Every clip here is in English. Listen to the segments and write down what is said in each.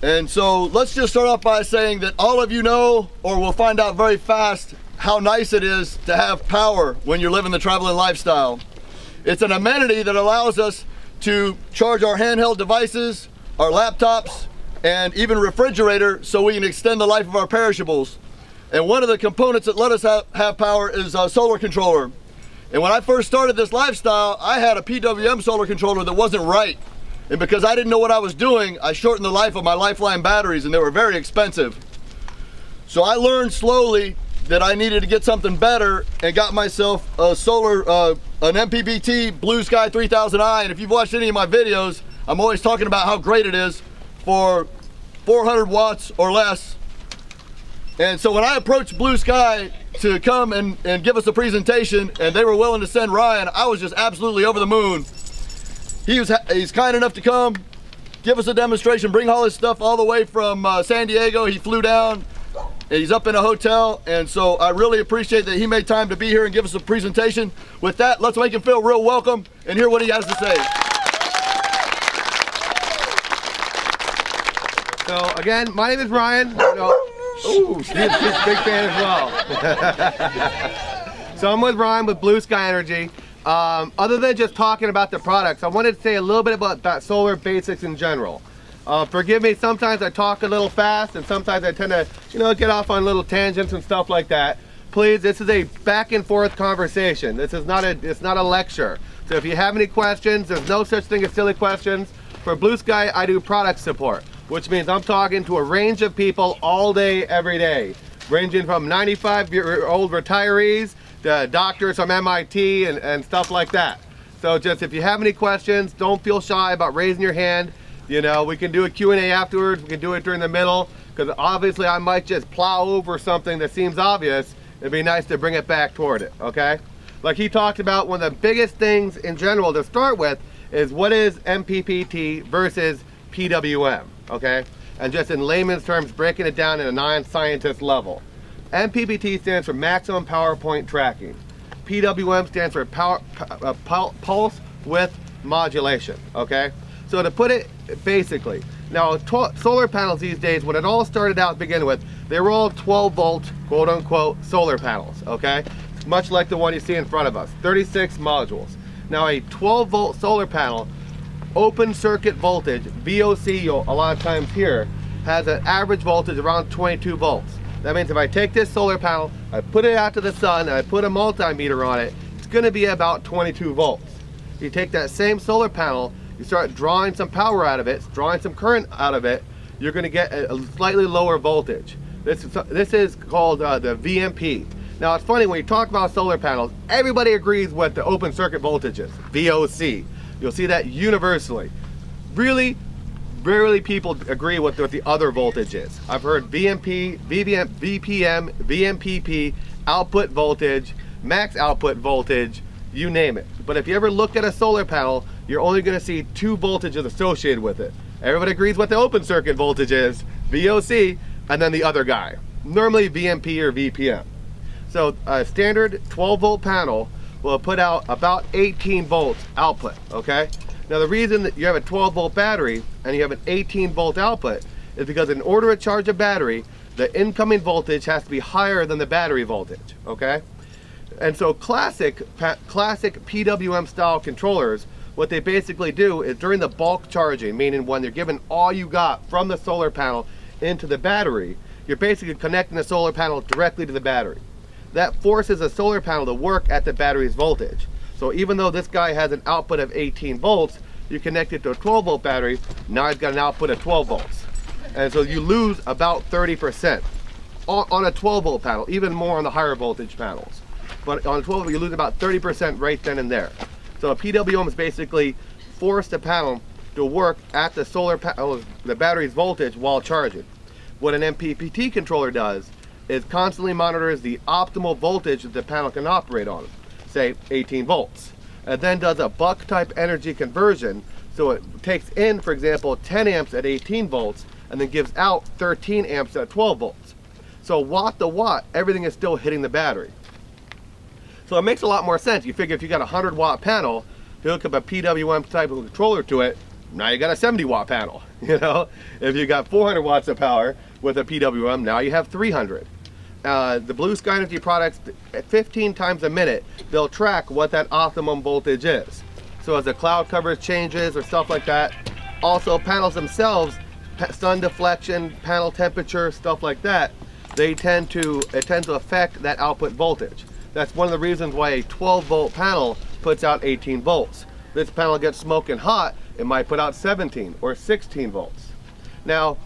And so let's just start off by saying that all of you know, or will find out very fast, how nice it is to have power when you're living the traveling lifestyle. It's an amenity that allows us to charge our handheld devices, our laptops, and even refrigerator so we can extend the life of our perishables. And one of the components that let us have power is a solar controller. And when I first started this lifestyle, I had a PWM solar controller that wasn't right. And because I didn't know what I was doing, I shortened the life of my Lifeline batteries, and they were very expensive. So I learned slowly that I needed to get something better and got myself a solar, an Mppt Blue Sky 3000i. And if you've watched any of my videos, I'm always talking about how great it is for 400 watts or less. And so when I approached Blue Sky to come and give us a presentation, and they were willing to send Ryan, I was just absolutely over the moon. He's kind enough to come, give us a demonstration, bring all his stuff all the way from San Diego. He flew down, and he's up in a hotel, and so I really appreciate that he made time to be here and give us a presentation. With that, let's make him feel real welcome and hear what he has to say. So again, my name is Ryan. Ooh, he's a big fan as well. So I'm with Ryan with Blue Sky Energy. Other than just talking about the products, I wanted to say a little bit about solar basics in general. Forgive me, sometimes I talk a little fast and sometimes I tend to, get off on little tangents and stuff like that. Please, this is a back and forth conversation. This is it's not a lecture. So if you have any questions, there's no such thing as silly questions. For Blue Sky, I do product support, which means I'm talking to a range of people all day, every day, ranging from 95-year-old retirees to doctors from MIT and stuff like that. So just if you have any questions, don't feel shy about raising your hand. We can do a Q&A afterwards, we can do it during the middle, because obviously I might just plow over something that seems obvious. It'd be nice to bring it back toward it, okay? Like he talked about, one of the biggest things in general to start with is what is Mppt versus PWM, okay? And just in layman's terms, breaking it down in a non-scientist level. Mppt stands for maximum power point tracking. PWM stands for pulse width modulation, okay? So to put it basically, now solar panels these days, when it all started out to begin with, they were all 12 volt, quote unquote, solar panels, okay? Much like the one you see in front of us, 36 modules. Now a 12 volt solar panel, open circuit voltage, VOC, you'll a lot of times here, has an average voltage around 22 volts. That means if I take this solar panel, I put it out to the sun, and I put a multimeter on it, it's gonna be about 22 volts. If you take that same solar panel, you start drawing some power out of it, drawing some current out of it, you're gonna get a slightly lower voltage. This is called the VMP. Now it's funny, when you talk about solar panels, everybody agrees what the open circuit voltage is, VOC. You'll see that universally. Really, rarely people agree what the other voltage is. I've heard VMP, VPM, VMPP, output voltage, max output voltage, you name it. But if you ever look at a solar panel, you're only gonna see 2 voltages associated with it. Everybody agrees what the open circuit voltage is, VOC, and then the other guy. Normally VMP or VPM. So a standard 12 volt panel will put out about 18 volts output, okay? Now the reason that you have a 12 volt battery and you have an 18 volt output is because in order to charge a battery, the incoming voltage has to be higher than the battery voltage, okay? And so classic PWM style controllers, what they basically do is during the bulk charging, meaning when they're giving all you got from the solar panel into the battery, you're basically connecting the solar panel directly to the battery. That forces a solar panel to work at the battery's voltage. So even though this guy has an output of 18 volts, you connect it to a 12 volt battery, now it's got an output of 12 volts. And so you lose about 30% on a 12 volt panel, even more on the higher voltage panels. But on a 12 volt, you lose about 30% right then and there. So a PWM is basically force the panel to work at the solar panel, the battery's voltage while charging. What an MPPT controller does is constantly monitors the optimal voltage that the panel can operate on, say 18 volts. And then does a buck type energy conversion, so it takes in, for example, 10 amps at 18 volts and then gives out 13 amps at 12 volts. So watt to watt, everything is still hitting the battery. So it makes a lot more sense. You figure if you got a 100 watt panel, you hook up a PWM type of controller to it, now you got a 70 watt panel. You know, if you got 400 watts of power with a PWM, now you have 300. The Blue Sky Energy products, 15 times a minute, they'll track what that optimum voltage is. So as the cloud coverage changes or stuff like that, also panels themselves, sun deflection, panel temperature, stuff like that, it tends to affect that output voltage. That's one of the reasons why a 12 volt panel puts out 18 volts. This panel gets smoking hot, it might put out 17 or 16 volts. Now,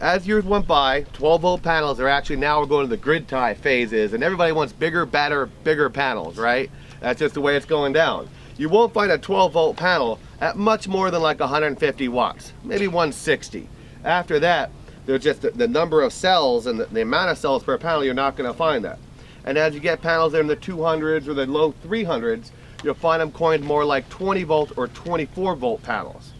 as years went by, 12 volt panels are actually now we're going to the grid tie phases, and everybody wants bigger, better, bigger panels, right? That's just the way it's going down. You won't find a 12 volt panel at much more than like 150 watts, maybe 160. After that, there's just the number of cells and the amount of cells per panel, you're not going to find that. And as you get panels in the 200s or the low 300s, you'll find them coined more like 20 volt or 24 volt panels.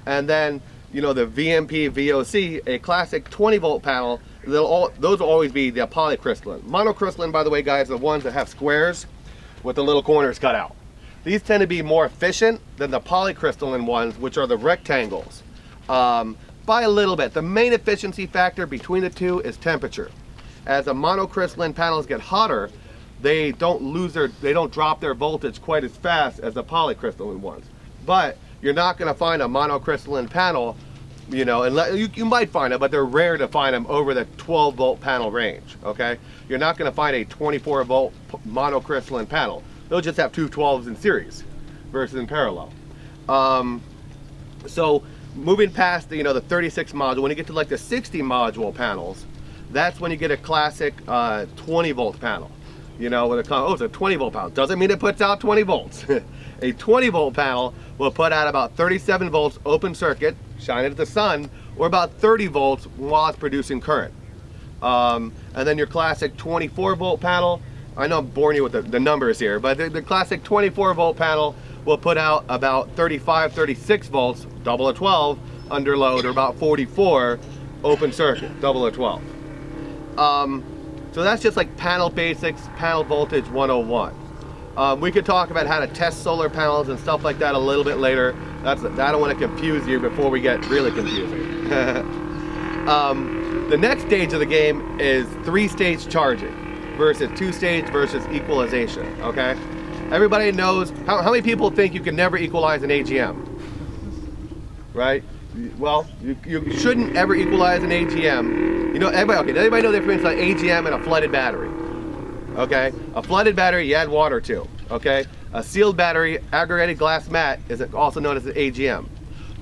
And then, you know, the VMP VOC, a classic 20 volt panel, those will always be the polycrystalline. Monocrystalline, by the way, guys, are the ones that have squares with the little corners cut out. These tend to be more efficient than the polycrystalline ones, which are the rectangles, by a little bit. The main efficiency factor between the two is temperature. As the monocrystalline panels get hotter, they don't drop their voltage quite as fast as the polycrystalline ones. But you're not going to find a monocrystalline panel, you know, unless you might find it, but they're rare to find them over the 12 volt panel range. Okay, you're not going to find a 24 volt monocrystalline panel. They'll just have two 12s in series versus in parallel. So moving past the, you know, the 36 module, when you get to like the 60 module panels, that's when you get a classic 20 volt panel. You know, when it's a 20 volt panel. Doesn't mean it puts out 20 volts. A 20 volt panel will put out about 37 volts open circuit, shine it at the sun, or about 30 volts while it's producing current. And then your classic 24 volt panel, I know I'm boring you with the numbers here, but the classic 24 volt panel will put out about 35, 36 volts, double a 12, under load, or about 44 open circuit, double a 12. So that's just like panel basics, panel voltage 101. We could talk about how to test solar panels and stuff like that a little bit later. I don't want to confuse you before we get really confusing. The next stage of the game is 3-stage charging versus 2-stage versus equalization, okay? Everybody knows, how many people think you can never equalize an AGM? Right? Well, you shouldn't ever equalize an AGM. You know, does anybody know the difference between an AGM and a flooded battery? Okay, a flooded battery you add water to, okay? A sealed battery, aggregated glass mat, is also known as an AGM.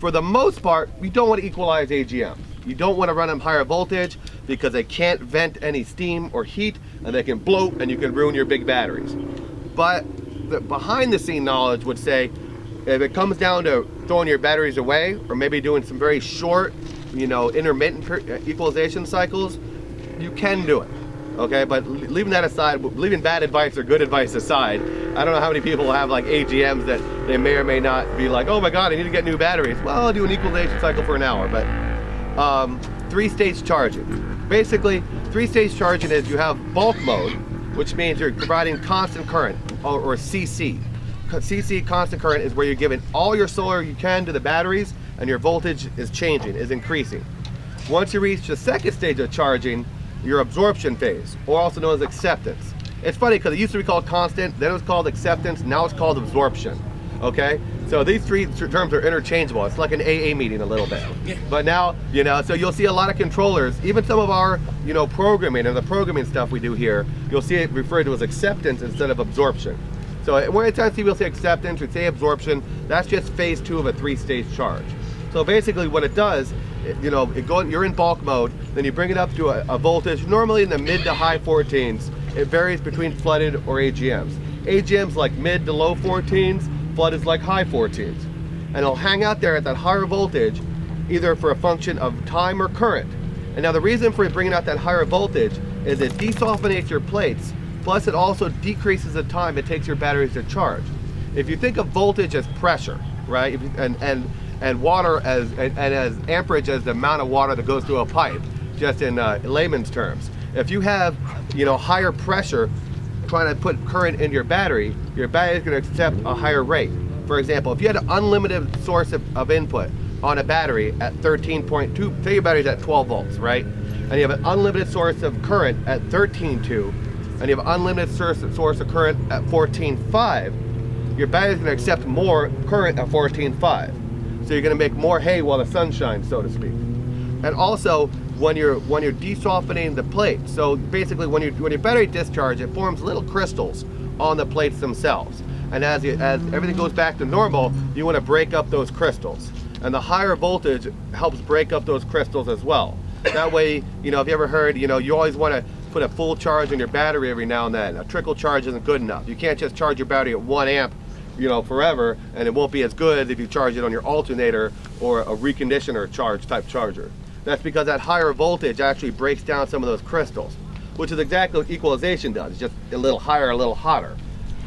For the most part, you don't want to equalize AGM. You don't want to run them higher voltage because they can't vent any steam or heat, and they can bloat and you can ruin your big batteries. But the behind the scene knowledge would say, if it comes down to throwing your batteries away or maybe doing some very short, you know, intermittent equalization cycles, you can do it. Okay, but leaving that aside, leaving bad advice or good advice aside, I don't know how many people have like AGMs that they may or may not be like, oh my god, I need to get new batteries. Well, I'll do an equalization cycle for an hour. But 3-stage charging. Basically, 3-stage charging is you have bulk mode, which means you're providing constant current, or CC. CC, constant current, is where you're giving all your solar you can to the batteries, and your voltage is changing, is increasing. Once you reach the second stage of charging, your absorption phase, or also known as acceptance. It's funny because it used to be called constant, then it was called acceptance, now it's called absorption. Okay, so these three terms are interchangeable. It's like an AA meeting a little bit. But now, you know, so you'll see a lot of controllers, even some of our, you know, programming and the programming stuff we do here, you'll see it referred to as acceptance instead of absorption. So when it's time people say acceptance or say absorption, that's just phase 2 of a 3-stage charge. So basically what it does, you know, you're in bulk mode, then you bring it up to a voltage normally in the mid to high 14s. It varies between flooded or AGMs. AGMs like mid to low 14s, flood is like high 14s. And it'll hang out there at that higher voltage, either for a function of time or current. And now the reason for bringing out that higher voltage is it desulfonates your plates, plus it also decreases the time it takes your batteries to charge. If you think of voltage as pressure, right, and water as amperage as the amount of water that goes through a pipe, just in layman's terms. If you have, you know, higher pressure trying to put current in your battery is going to accept a higher rate. For example, if you had an unlimited source of input on a battery at 13.2, say your battery's at 12 volts, right? And you have an unlimited source of current at 13.2, and you have an unlimited source of current at 14.5, your battery's gonna accept more current at 14.5. So you're gonna make more hay while the sun shines, so to speak. And also, when you're desoftening the plate, so basically when your battery discharges, it forms little crystals on the plates themselves. And as everything goes back to normal, you wanna break up those crystals. And the higher voltage helps break up those crystals as well. That way, you know, if you ever heard, you know, you always wanna put a full charge on your battery every now and then. A trickle charge isn't good enough. You can't just charge your battery at 1 amp, you know, forever, and it won't be as good if you charge it on your alternator or a reconditioner charge type charger. That's because that higher voltage actually breaks down some of those crystals, which is exactly what equalization does. It's just a little higher, a little hotter.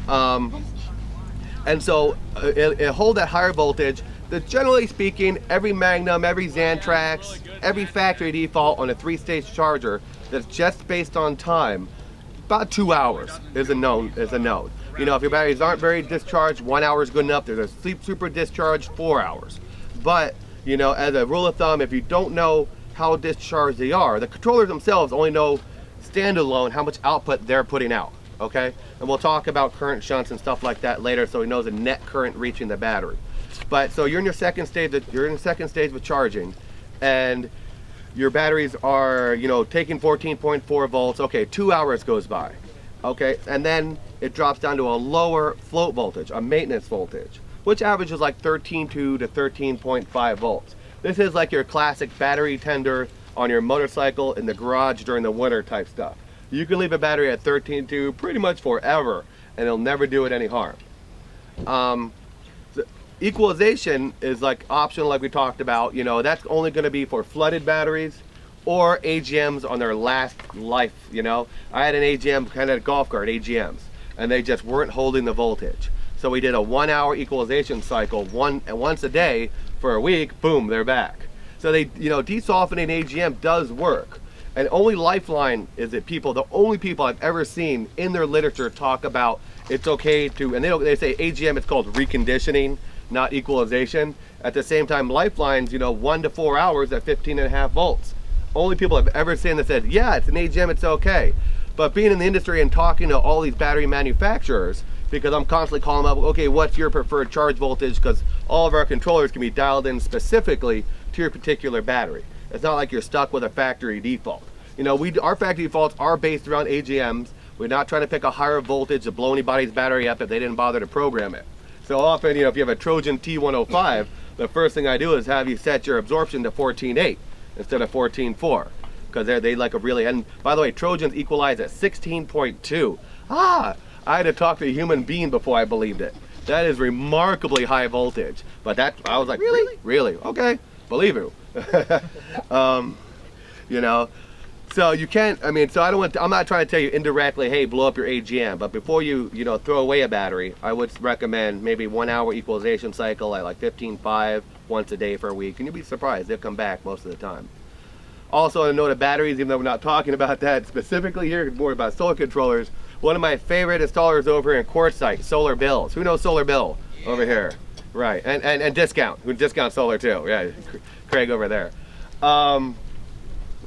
And so it hold that higher voltage. That generally speaking, every Magnum, every Xantrax, every factory default on a 3-stage charger that's just based on time, about 2 hours is a known. You know, if your batteries aren't very discharged, 1 hour is good enough. There's a sleep super discharge, 4 hours. But, you know, as a rule of thumb, if you don't know how discharged they are, the controllers themselves only know standalone how much output they're putting out, okay? And we'll talk about current shunts and stuff like that later, so he knows the net current reaching the battery. But so you're in your second stage with charging, and your batteries are, you know, taking 14.4 volts. Okay, 2 hours goes by. Okay, and then it drops down to a lower float voltage, a maintenance voltage, which averages like 13.2 to 13.5 volts. This is like your classic battery tender on your motorcycle in the garage during the winter type stuff. You can leave a battery at 13.2 pretty much forever, and it'll never do it any harm. Equalization is like optional, like we talked about. You know, that's only going to be for flooded batteries or AGMs on their last life. You know, I had an AGM, kind of a golf cart AGMs, and they just weren't holding the voltage. So we did a 1 hour equalization cycle once a day for a week. Boom, they're back. So they, you know, desoftening AGM does work. And only Lifeline is it people, the only people I've ever seen in their literature talk about it's okay to, and they say AGM, it's called reconditioning, not equalization. At the same time, Lifeline's, you know, 1 to 4 hours at 15.5 volts. Only people I've ever seen that said, yeah, it's an AGM, it's okay. But being in the industry and talking to all these battery manufacturers, because I'm constantly calling them up, okay, what's your preferred charge voltage? Because all of our controllers can be dialed in specifically to your particular battery. It's not like you're stuck with a factory default. You know, our factory defaults are based around AGMs. We're not trying to pick a higher voltage to blow anybody's battery up if they didn't bother to program it. So often, you know, if you have a Trojan T105, the first thing I do is have you set your absorption to 14.8 instead of 14.4, because they like a really, and by the way, Trojans equalize at 16.2. I had to talk to a human being before I believed it. That is remarkably high voltage. But that, I was like, really? Really? Okay, believe you. You know, so you can't, I mean, so I don't want to, I'm not trying to tell you indirectly, hey, blow up your AGM, but before you know, throw away a battery, I would recommend maybe 1 hour equalization cycle at like 15.5 once a day for a week, and you'll be surprised, they'll come back most of the time. Also, a note of batteries, even though we're not talking about that specifically here, more about solar controllers, one of my favorite installers over here in Quartzsite, Solar Bills. Who knows Solar Bill over here? Right, and Discount, who Discount Solar too, yeah, Craig over there.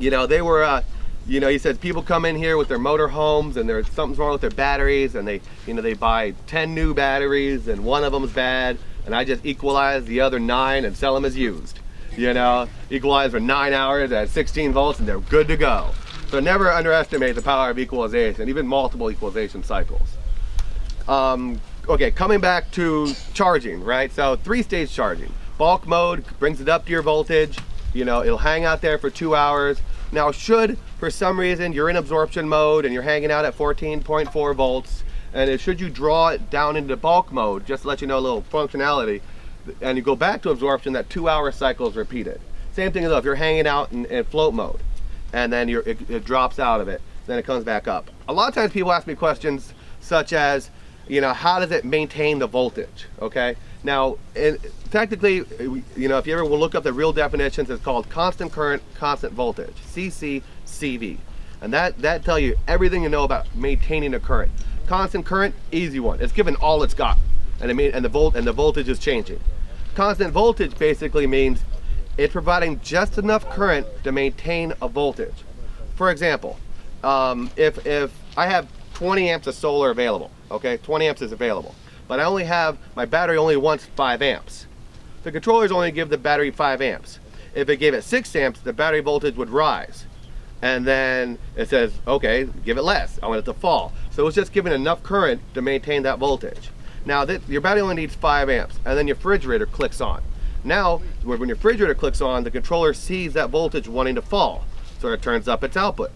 You know, they were, you know, he says people come in here with their motor homes and there's something's wrong with their batteries, and they, you know, they buy 10 new batteries and one of them's bad, and I just equalize the other 9 and sell them as used. You know, equalize for 9 hours at 16 volts and they're good to go. So never underestimate the power of equalization, even multiple equalization cycles. Okay, coming back to charging, right? So 3-stage charging. Bulk mode brings it up to your voltage. You know, it'll hang out there for 2 hours. Now, should for some reason you're in absorption mode and you're hanging out at 14.4 volts, and should you draw it down into bulk mode, just to let you know a little functionality, and you go back to absorption, that 2 hour cycle is repeated. Same thing as if you're hanging out in float mode, and then it drops out of it, then it comes back up. A lot of times people ask me questions such as, you know, how does it maintain the voltage, okay? Now, technically, you know, if you ever will look up the real definitions, it's called constant current, constant voltage, CCCV. And that tell you everything you know about maintaining a current. Constant current, easy one. It's given all it's got. and the voltage is changing. Constant voltage basically means it's providing just enough current to maintain a voltage. For example, if I have 20 amps of solar available, okay, 20 amps is available, but I only have, my battery only wants 5 amps. The controllers only give the battery 5 amps. If it gave it 6 amps, the battery voltage would rise. And then it says, okay, give it less, I want it to fall. So it's just giving enough current to maintain that voltage. Now, your battery only needs 5 amps, and then your refrigerator clicks on. Now, when your refrigerator clicks on, the controller sees that voltage wanting to fall. So it turns up its output,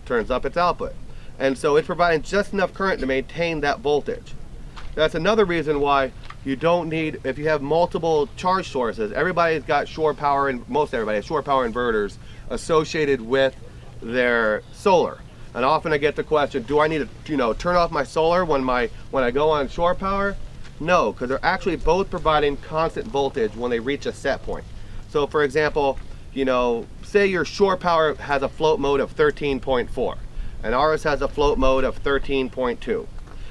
And so it's providing just enough current to maintain that voltage. That's another reason why you don't need, if you have multiple charge sources, everybody's got shore power, and most everybody has shore power inverters associated with their solar. And often I get the question, do I need to turn off my solar when I go on shore power? No, because they're actually both providing constant voltage when they reach a set point. So for example, say your shore power has a float mode of 13.4 and ours has a float mode of 13.2.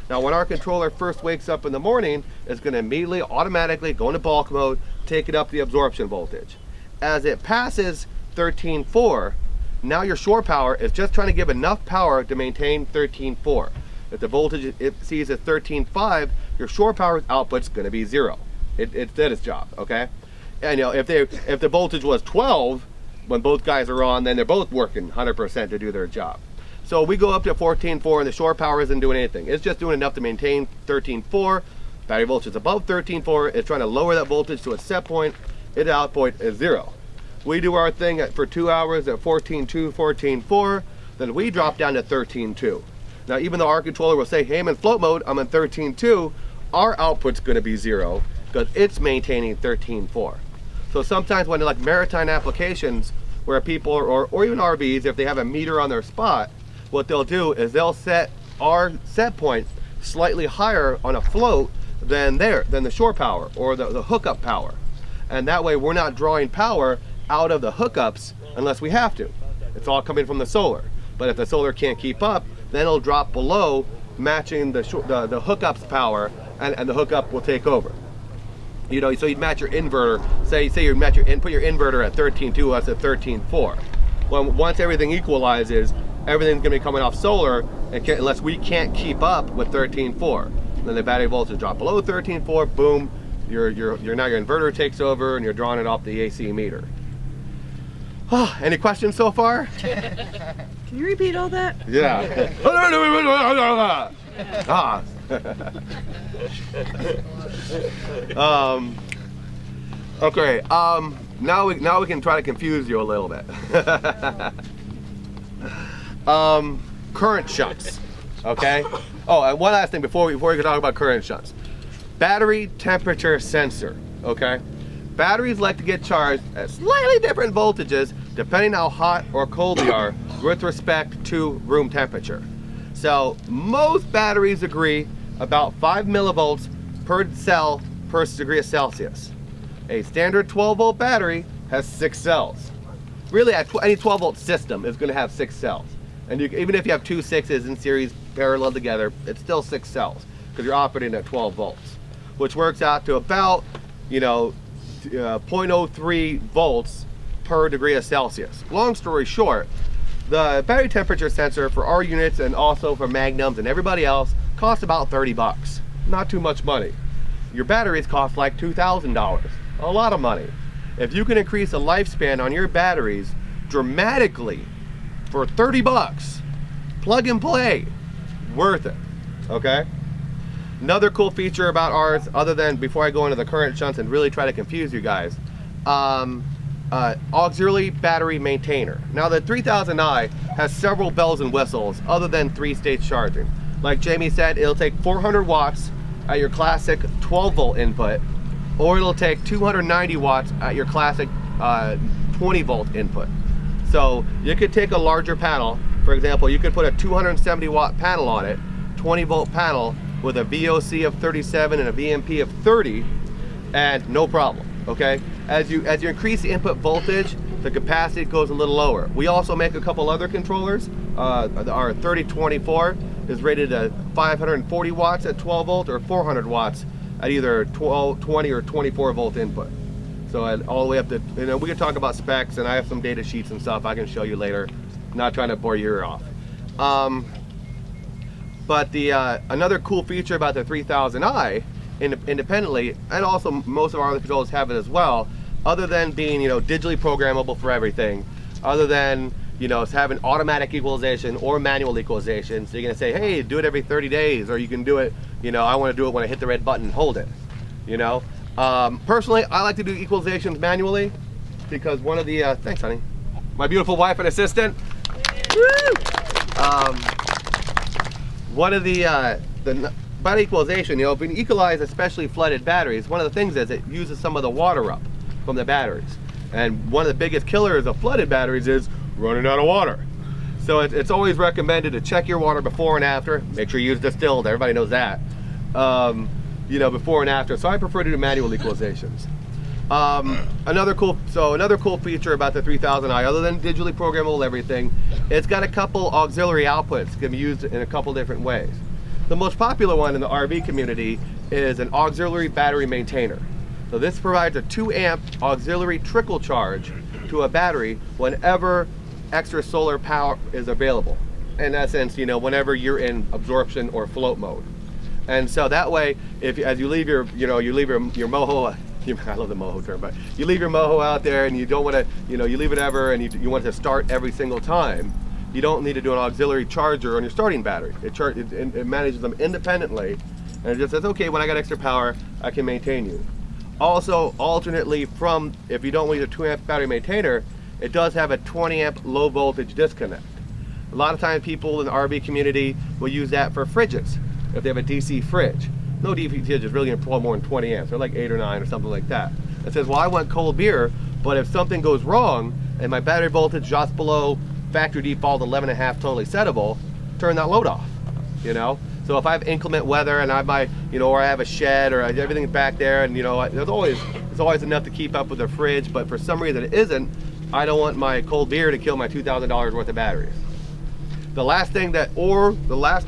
Now when our controller first wakes up in the morning, it's going to immediately automatically go into bulk mode, take it up the absorption voltage. As it passes 13.4, now your shore power is just trying to give enough power to maintain 13.4. If the voltage it sees at 13.5, your shore power output's going to be 0. It did its job, okay? And if the voltage was 12 when both guys are on, then they're both working 100% to do their job. So we go up to 14.4 and the shore power isn't doing anything. It's just doing enough to maintain 13.4. Battery voltage is above 13.4. It's trying to lower that voltage to a set point. Its output is 0. We do our thing for 2 hours at 14.2, 14.4. Then we drop down to 13.2. Now, even though our controller will say, hey, I'm in float mode, I'm in 13.2, our output's going to be 0 because it's maintaining 13.4. So sometimes when like maritime applications where people, or even RVs, if they have a meter on their spot, what they'll do is they'll set our set point slightly higher on a float than the shore power or the hookup power. And that way we're not drawing power out of the hookups unless we have to. It's all coming from the solar. But if the solar can't keep up, then it'll drop below, matching the hookups power, and the hookup will take over. So you'd match your inverter, say you put your inverter at 13.2, us at 13.4. Well, once everything equalizes, everything's gonna be coming off solar unless we can't keep up with 13.4. Then the battery voltage drop below 13.4, boom, now your inverter takes over and you're drawing it off the AC meter. Any questions so far? Can you repeat all that? Yeah. Okay. Now we can try to confuse you a little bit. Current shunts. Okay. Oh, and one last thing before we can talk about current shunts. Battery temperature sensor. Okay. Batteries like to get charged at slightly different voltages depending how hot or cold they are with respect to room temperature. So most batteries agree about 5 millivolts per cell per degree of Celsius. A standard 12 volt battery has 6 cells. Really, any 12 volt system is going to have 6 cells. And even if you have 2 6s in series parallel together, it's still 6 cells because you're operating at 12 volts, which works out to about 0.03 volts per degree of Celsius. Long story short, the battery temperature sensor for our units and also for Magnums and everybody else costs about 30 bucks. Not too much money. Your batteries cost like $2,000. A lot of money. If you can increase the lifespan on your batteries dramatically for 30 bucks, plug and play, worth it, okay? Another cool feature about ours, other than before I go into the current shunts and really try to confuse you guys, auxiliary battery maintainer. Now the 3000i has several bells and whistles other than 3-stage charging. Like Jamie said, it'll take 400 watts at your classic 12 volt input, or it'll take 290 watts at your classic 20 volt input. So you could take a larger panel. For example, you could put a 270 watt panel on it, 20 volt panel with a VOC of 37 and a VMP of 30, and no problem, okay? As you increase the input voltage, the capacity goes a little lower. We also make a couple other controllers. Our 3024 is rated at 540 watts at 12 volt or 400 watts at either 12, 20 or 24 volt input. So all the way up to, we can talk about specs, and I have some data sheets and stuff I can show you later. Not trying to bore your ear off. But another cool feature about the 3000i, independently, and also most of our other controllers have it as well, other than being digitally programmable for everything, other than having automatic equalization or manual equalization. So you're gonna say, hey, do it every 30 days, or you can do it, I want to do it when I hit the red button and hold it. Personally, I like to do equalizations manually because one of the thanks, honey, my beautiful wife and assistant. One of the about equalization, if you equalize especially flooded batteries, one of the things is it uses some of the water up from the batteries. And one of the biggest killers of flooded batteries is running out of water. So it's always recommended to check your water before and after. Make sure you use distilled, everybody knows that. Before and after. So I prefer to do manual equalizations. Another cool feature about the 3000i, other than digitally programmable everything, it's got a couple auxiliary outputs, can be used in a couple different ways. The most popular one in the RV community is an auxiliary battery maintainer. So this provides a 2 amp auxiliary trickle charge to a battery whenever extra solar power is available. In that sense, whenever you're in absorption or float mode. And so that way, as you leave your moho, I love the moho term, but you leave your moho out there and you don't want to, you leave it ever and you want it to start every single time, you don't need to do an auxiliary charger on your starting battery. It manages them independently, and it just says, okay, when I got extra power, I can maintain you. Also, alternately from, if you don't need a 2 amp battery maintainer, it does have a 20 amp low voltage disconnect. A lot of times people in the RV community will use that for fridges, if they have a DC fridge. No DC fridge is really going to pull more than 20 amps. They're like 8 or 9 or something like that. It says, well, I want cold beer, but if something goes wrong and my battery voltage drops below factory default 11.5 totally settable, turn that load off, So if I have inclement weather and I have my, or I have a shed or everything's back there and, there's always enough to keep up with the fridge, but for some reason it isn't, I don't want my cold beer to kill my $2,000 worth of batteries. The last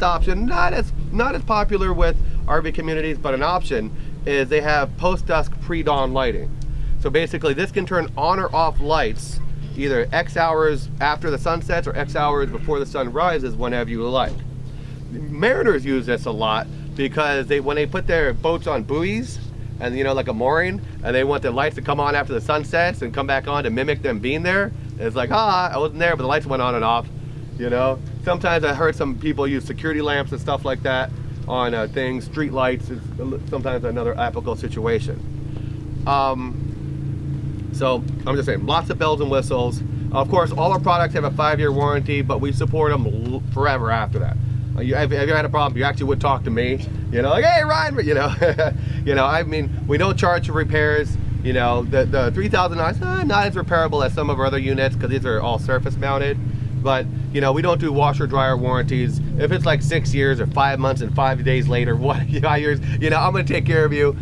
option, not as popular with RV communities, but an option is they have post-dusk pre-dawn lighting. So basically this can turn on or off lights either X hours after the sun sets or X hours before the sun rises, whenever you like. Mariners use this a lot because when they put their boats on buoys and like a mooring, and they want the lights to come on after the sun sets and come back on to mimic them being there. It's like, I wasn't there, but the lights went on and off. Sometimes I heard some people use security lamps and stuff like that on things. Street lights is sometimes another applicable situation. So I'm just saying, lots of bells and whistles. Of course, all our products have a 5-year warranty, but we support them forever after that. If you had a problem, you actually would talk to me. Like, hey, Ryan, I mean, we don't charge for repairs. The 3000i is not as repairable as some of our other units because these are all surface mounted. But, we don't do washer dryer warranties. If it's like 6 years or 5 months and 5 days later, 5 years, I'm going to take care of you.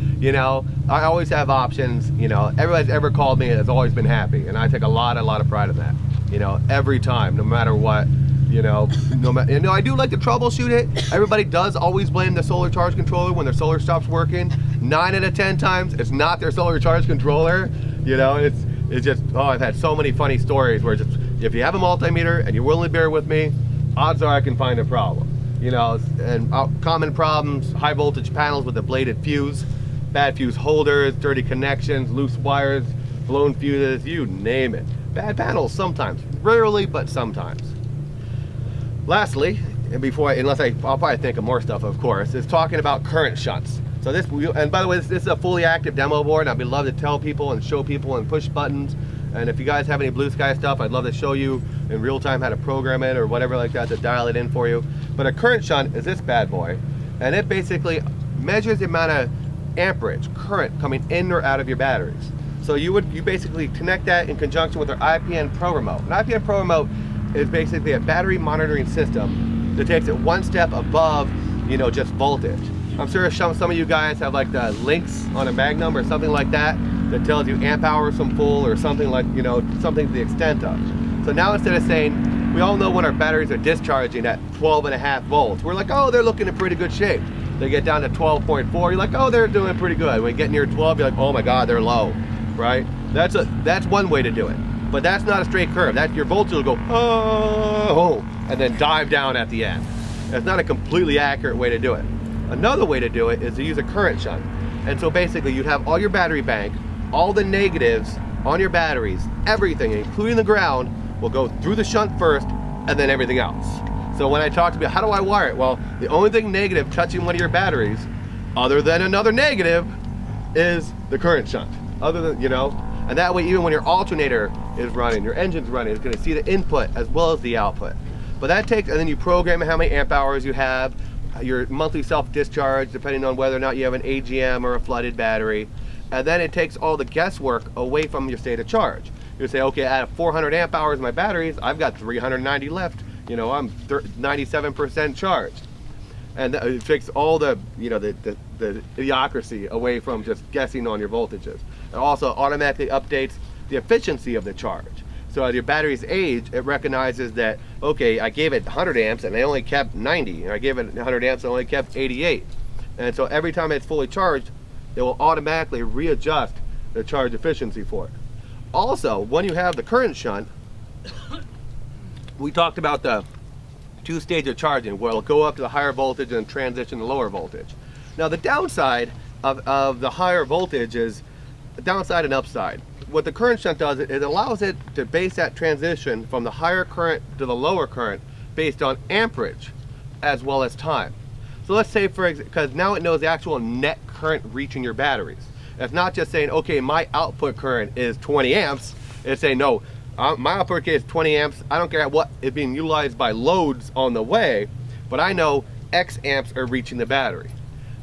I always have options. Everybody's ever called me has always been happy. And I take a lot of pride in that, every time, no matter what. I do like to troubleshoot it. Everybody does always blame the solar charge controller when their solar stops working. 9 out of 10 times, it's not their solar charge controller. It's just, I've had so many funny stories where if you have a multimeter and you're willing to bear with me, odds are I can find a problem. And common problems, high voltage panels with a bladed fuse, bad fuse holders, dirty connections, loose wires, blown fuses, you name it. Bad panels sometimes, rarely, but sometimes. Lastly, and I'll probably think of more stuff, of course, is talking about current shunts. So and by the way, this is a fully active demo board, and I'd love to tell people and show people and push buttons. And if you guys have any blue sky stuff, I'd love to show you in real time how to program it or whatever like that to dial it in for you. But a current shunt is this bad boy, and it basically measures the amount of amperage, current coming in or out of your batteries. So you basically connect that in conjunction with our IPN Pro Remote. An IPN Pro Remote is basically a battery monitoring system that takes it one step above, just voltage. I'm sure some of you guys have like the links on a Magnum or something like that that tells you amp hours from full or something like, something to the extent of. So now instead of saying, we all know when our batteries are discharging at 12.5 volts, we're like, oh, they're looking in pretty good shape. They get down to 12.4, you're like, oh, they're doing pretty good. When you get near 12, you're like, oh my God, they're low, right? That's one way to do it. But that's not a straight curve. Your voltage will go, oh, and then dive down at the end. That's not a completely accurate way to do it. Another way to do it is to use a current shunt. And so basically you'd have all your battery bank, all the negatives on your batteries, everything, including the ground, will go through the shunt first and then everything else. So when I talked about how do I wire it? Well, the only thing negative touching one of your batteries, other than another negative, is the current shunt. Other than, you know, and that way even when your alternator is running, your engine's running, it's gonna see the input as well as the output. But that takes, and then you program how many amp hours you have, your monthly self-discharge, depending on whether or not you have an AGM or a flooded battery. And then it takes all the guesswork away from your state of charge. You say, okay, out of 400 amp hours in my batteries, I've got 390 left. You know, I'm 97% charged. And it takes all the, you know, the idiocracy away from just guessing on your voltages. It also automatically updates the efficiency of the charge. So as your batteries age, it recognizes that, okay, I gave it 100 amps and they only kept 90. And I gave it 100 amps and only kept 88. And so every time it's fully charged, it will automatically readjust the charge efficiency for it. Also, when you have the current shunt, we talked about the two stages of charging where it'll go up to the higher voltage and transition to lower voltage. Now the downside of the higher voltage is the downside and upside. What the current shunt does, it allows it to base that transition from the higher current to the lower current based on amperage as well as time. So let's say, because now it knows the actual net current reaching your batteries. It's not just saying, okay, my output current is 20 amps. It's saying, no, my output is 20 amps. I don't care what is being utilized by loads on the way, but I know X amps are reaching the battery.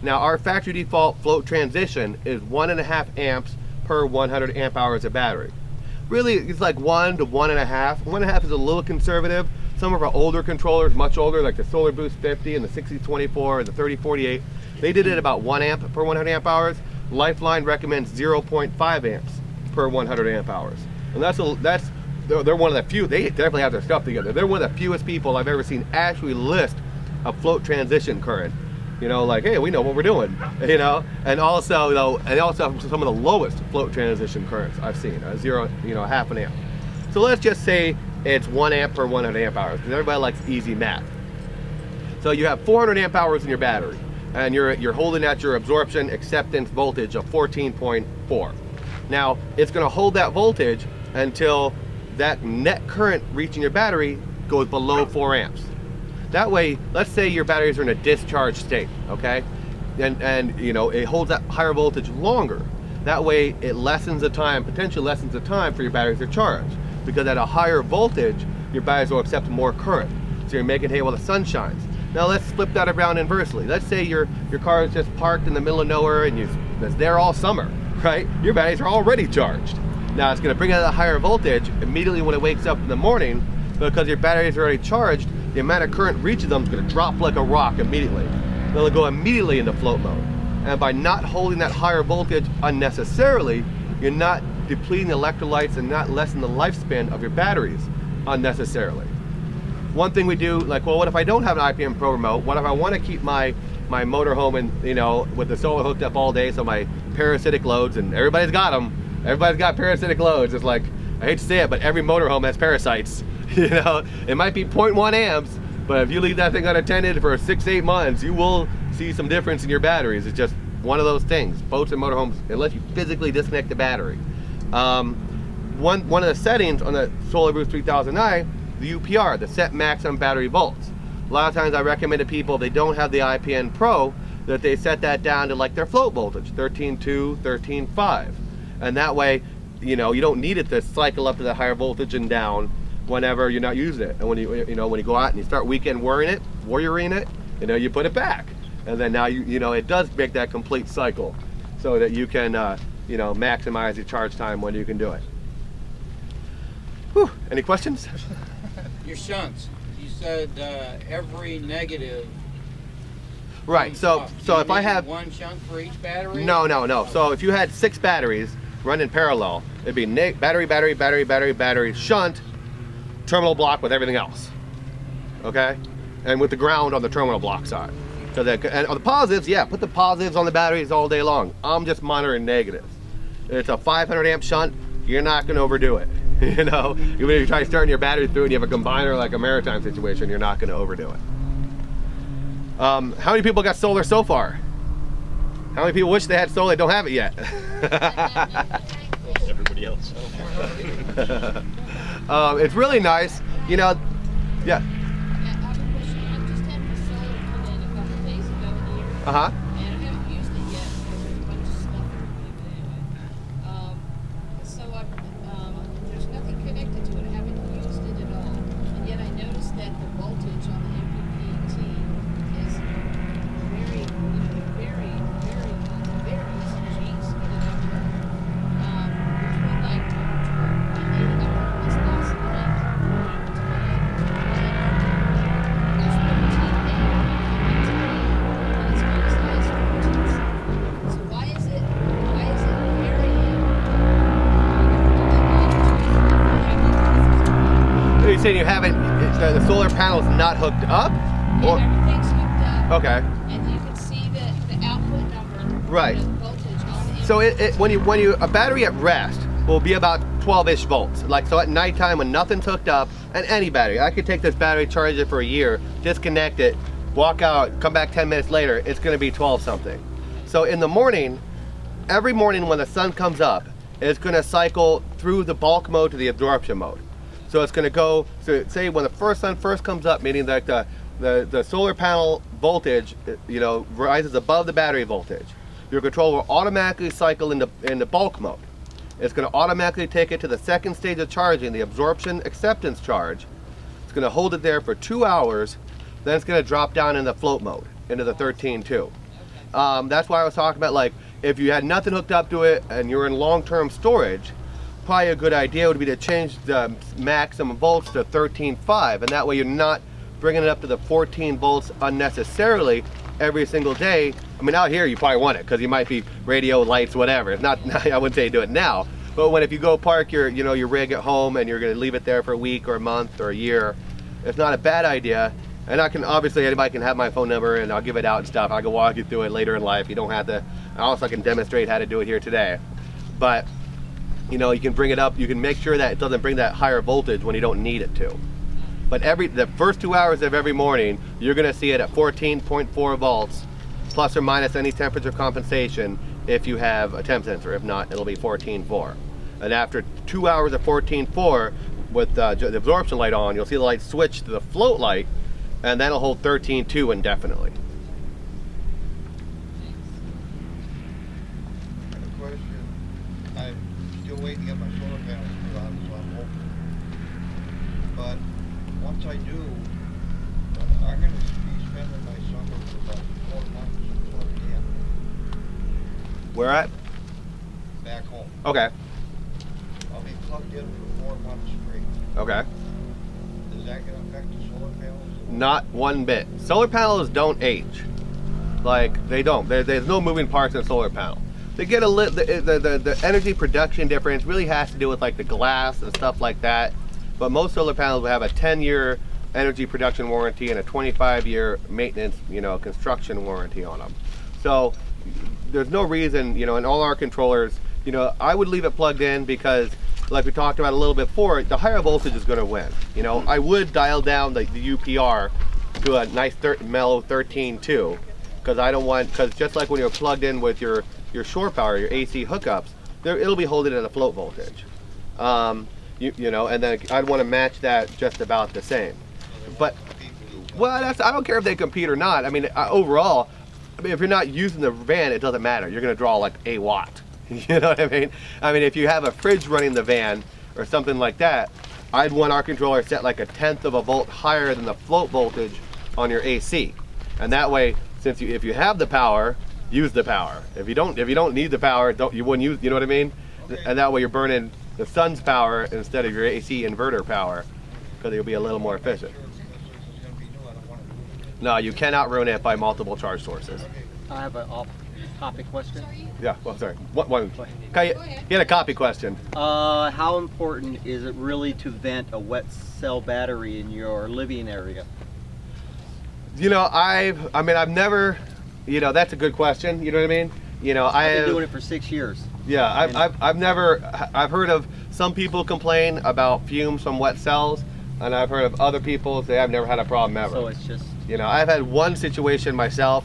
Now our factory default float transition is 1.5 amps per 100 amp hours of battery. Really, it's like 1 to 1.5. 1.5 is a little conservative. Some of our older controllers, much older, like the Solar Boost 50 and the 6024 and the 3048, they did it about 1 amp per 100 amp hours. Lifeline recommends 0.5 amps per 100 amp hours. And they're one of the few, they definitely have their stuff together. They're one of the fewest people I've ever seen actually list a float transition current. You know, like, hey, we know what we're doing, you know? And also, though, and also some of the lowest float transition currents I've seen, half an amp. So let's just say it's 1 amp per 100 amp hours, because everybody likes easy math. So you have 400 amp hours in your battery, and you're holding at your absorption acceptance voltage of 14.4. Now, it's gonna hold that voltage until that net current reaching your battery goes below 4 amps. That way, let's say your batteries are in a discharge state, okay? And you know, it holds that higher voltage longer. That way, it lessens the time, potentially lessens the time for your batteries to charge. Because at a higher voltage, your batteries will accept more current. So you're making hay while the sun shines. Now let's flip that around inversely. Let's say your car is just parked in the middle of nowhere and it's there all summer, right? Your batteries are already charged. Now it's gonna bring out a higher voltage immediately when it wakes up in the morning, because your batteries are already charged, the amount of current reaching them is gonna drop like a rock immediately. They'll go immediately into float mode. And by not holding that higher voltage unnecessarily, you're not depleting the electrolytes and not lessening the lifespan of your batteries unnecessarily. One thing we do, like, well, what if I don't have an IPM Pro remote? What if I want to keep my motorhome and, you know, with the solar hooked up all day, so my parasitic loads, and everybody's got them. Everybody's got parasitic loads. It's like, I hate to say it, but every motorhome has parasites. You know, it might be 0.1 amps, but if you leave that thing unattended for 6-8 months, you will see some difference in your batteries. It's just one of those things. Boats and motorhomes, unless you physically disconnect the battery. One of the settings on the Solar Boost 3000i, the UPR, the set maximum battery volts. A lot of times I recommend to people, if they don't have the IPN Pro, that they set that down to like their float voltage, 13.2, 13.5. And that way, you know, you don't need it to cycle up to the higher voltage and down whenever you're not using it. And when you go out and you start weekend warrioring it, you know, you put it back. And then now you know, it does make that complete cycle so that you can maximize your charge time when you can do it. Whew. Any questions? Your shunts, you said every negative. Right, so if I have one shunt for each battery? No. So if you had 6 batteries running parallel, it'd be battery, shunt, terminal block with everything else. Okay? And with the ground on the terminal block side. So and on the positives, yeah, put the positives on the batteries all day long. I'm just monitoring negatives. It's a 500 amp shunt. You're not going to overdo it. You know, even if you try starting your battery through and you have a combiner like a maritime situation, you're not going to overdo it. How many people got solar so far? How many people wish they had solar? They don't have it yet. Everybody else. It's really nice, you know. Yeah. Uh-huh. And I haven't used it yet because there's a bunch of stuff anyway. So there's nothing connected to it. I haven't used it at all. And yet I noticed that the voltage on the MPPT is very, very, very, varies. Geez, whatever. Between like 80 this last night. It's 14 So why is it varying? Are you saying you haven't, the solar panel's not hooked up? Or, Everything's hooked up. okay. And you can see the output number. Right. The voltage on the So a battery at rest will be about 12-ish volts. Like, so at nighttime when nothing's hooked up, and any battery, I could take this battery, charge it for a year, disconnect it, walk out, come back 10 minutes later, it's gonna be 12 something. So in the morning, every morning when the sun comes up, it's gonna cycle through the bulk mode to the absorption mode. So it's gonna go, so say when the sun first comes up, meaning that the solar panel voltage, you know, rises above the battery voltage, your controller will automatically cycle into bulk mode. It's gonna automatically take it to the second stage of charging, the absorption acceptance charge. It's gonna hold it there for 2 hours, then it's gonna drop down into float mode, into the 13.2. That's why I was talking about, like, if you had nothing hooked up to it and you're in long-term storage, probably a good idea would be to change the maximum volts to 13.5, and that way you're not bringing it up to the 14 volts unnecessarily every single day. I mean, out here you probably want it because you might be radio, lights, whatever. It's not, I wouldn't say do it now, but if you go park your rig at home and you're going to leave it there for a week or a month or a year, it's not a bad idea. And obviously anybody can have my phone number and I'll give it out and stuff. I can walk you through it later in life. You don't have to. I also can demonstrate how to do it here today. But you can bring it up. You can make sure that it doesn't bring that higher voltage when you don't need it to. But the first 2 hours of every morning, you're gonna see it at 14.4 volts, plus or minus any temperature compensation if you have a temp sensor. If not, it'll be 14.4. And after 2 hours of 14.4, with the absorption light on, you'll see the light switch to the float light, and that'll hold 13.2 indefinitely. I have a question. I'm still waiting to get my solar panels put on, so I'm hoping. But once I do, I'm going to be spending my summer for about 4 months plugged in Where at? back home. Okay. I'll be plugged in for 4 months straight. Okay. Is that going to affect the solar panels? Not one bit. Solar panels don't age. Like, they don't. There's no moving parts in a solar panel. They get the energy production difference really has to do with like the glass and stuff like that. But most solar panels will have a 10-year energy production warranty and a 25-year maintenance, construction warranty on them. So there's no reason, in all our controllers, I would leave it plugged in because, like we talked about a little bit before, the higher voltage is going to win. I would dial down the UPR to a nice mellow 13.2 because just like when you're plugged in with your shore power, your AC hookups, it'll be holding at a float voltage. And then I'd want to match that just about the same. But, well, I don't care if they compete or not. I mean, overall, if you're not using the van, it doesn't matter. You're going to draw like a watt. You know what I mean? I mean, if you have a fridge running the van or something like that, I'd want our controller set like 1/10 of a volt higher than the float voltage on your AC. And that way, if you have the power, use the power. If you don't need the power, you wouldn't use. You know what I mean? Okay. And that way you're burning the sun's power instead of your AC inverter power, because you'll be a little more efficient. No, you cannot ruin it by multiple charge sources. I have an off-topic question. Yeah, well, sorry. One. Okay, you had a copy question. How important is it really to vent a wet cell battery in your living area? You know, I've never, you know, that's a good question. You know what I mean? You know, I've been doing it for 6 years. Yeah, I've heard of some people complain about fumes from wet cells, and I've heard of other people say I've never had a problem ever. So it's just, you know, I've had one situation myself,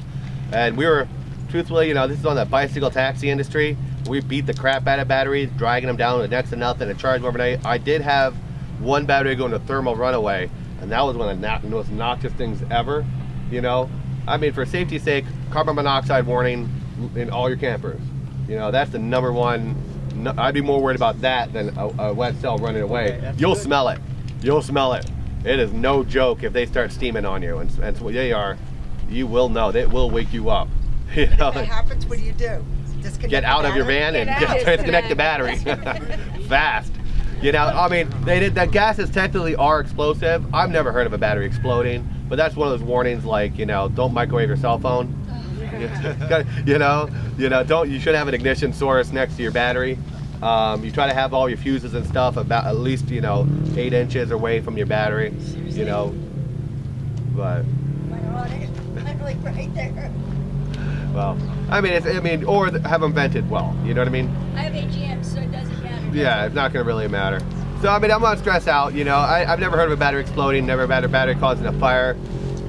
and we were, truthfully, you know, this is on the bicycle taxi industry. We beat the crap out of batteries, dragging them down to next to nothing and charge them overnight. I did have one battery go into thermal runaway, and that was one of the most noxious things ever. You know, I mean, for safety's sake, carbon monoxide warning in all your campers. You know, that's the number one. I'd be more worried about that than a wet cell running away. Okay, You'll good. smell it. You'll smell it. It is no joke if they start steaming on you, and so they are. You will know. They will wake you up. You know. If that happens, what do you do? Disconnect Get the out of your battery? van and disconnect the battery fast. You know, I mean, the gases technically are explosive. I've never heard of a battery exploding, but that's one of those warnings, like, you know, don't microwave your cell phone. you know, you should have an ignition source next to your battery. You try to have all your fuses and stuff about at least, you know, 8 inches away from your battery. You know, but. Mine are on it. I'm like right there. Well, I mean, or have them vented well. You know what I mean? I have AGM, so it doesn't matter. Yeah, it's not going to really matter. So, I mean, I'm not stressed out. You know, I've never heard of a battery exploding, never had a battery causing a fire.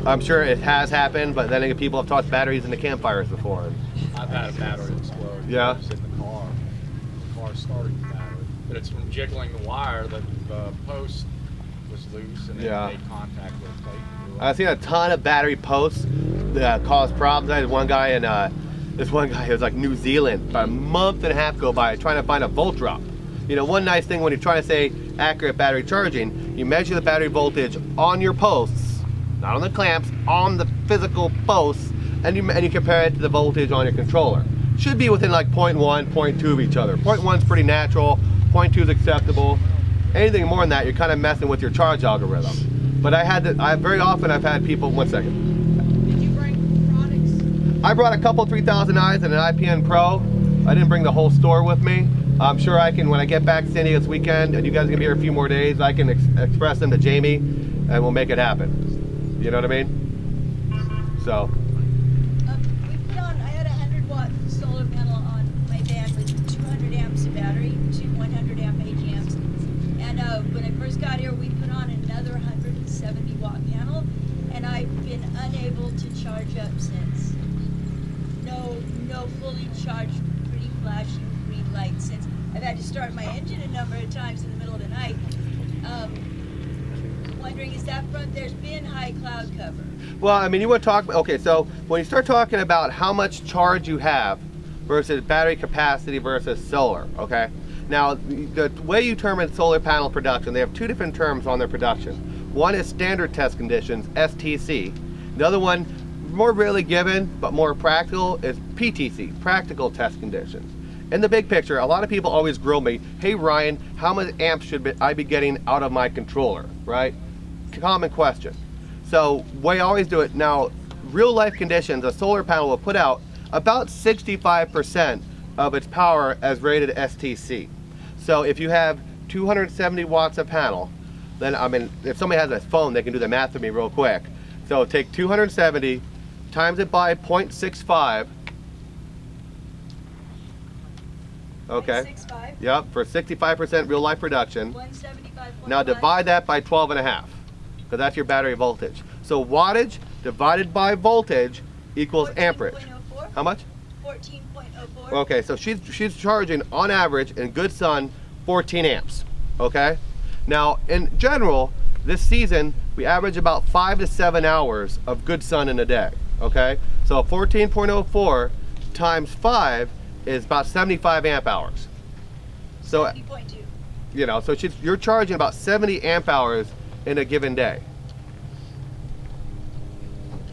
I'm sure it has happened, but then again, people have tossed batteries into campfires before. I've had a battery explode. Yeah? It's in the car. The car started the battery. But it's from jiggling the wire that the post was loose and Yeah. it made contact with the plate. I've seen a ton of battery posts that cause problems. I had one guy in, this one guy, it was like New Zealand, about a month and a half go by trying to find a volt drop. You know, one nice thing when you're trying to say accurate battery charging, you measure the battery voltage on your posts, not on the clamps, on the physical posts, and you compare it to the voltage on your controller. Should be within like 0.1, 0.2 of each other. 0.1 is pretty natural, 0.2 is acceptable. Anything more than that, you're kind of messing with your charge algorithm. But very often I've had people, 1 second. Did you bring products? I brought a couple 3000Is and an IPN Pro. I didn't bring the whole store with me. I'm sure I can, when I get back to San Diego this weekend, and you guys are gonna be here a few more days, I can express them to Jamie, and we'll make it happen. You know what I mean? So. We put on, I had a 100-watt solar panel on my van with 200 amps of battery, 100 amp AGMs. And when I first got here, we put on another 170-watt panel, and I've been unable to charge up since. No fully charged, pretty flashing green light since. I've had to start my engine a number of times in the middle of the night. Wondering, is that front, there's been high cloud cover. Well, I mean, you want to talk, okay, so when you start talking about how much charge you have versus battery capacity versus solar, okay? Now, the way you determine solar panel production, they have 2 different terms on their production. One is standard test conditions, STC. The other one, more rarely given, but more practical, is PTC, practical test conditions. In the big picture, a lot of people always grill me, hey Ryan, how many amps should I be getting out of my controller, right? Common question. So, way I always do it, now, real life conditions, a solar panel will put out about 65% of its power as rated STC. So if you have 270 watts of panel, then, I mean, if somebody has a phone, they can do the math for me real quick. So take 270, times it by 0.65. Okay. 0.65. Yep, for 65% real life production. 175.5. Now divide that by 12.5, because that's your battery voltage. So wattage divided by voltage equals amperage. 14.04. How much? 14.04. Okay, so she's charging on average in good sun 14 amps. Okay. Now in general, this season we average about 5 to 7 hours of good sun in a day. Okay, so 14.04 times 5 is about 75 amp hours. So 70.2. you know, so you're charging about 70 amp hours in a given day.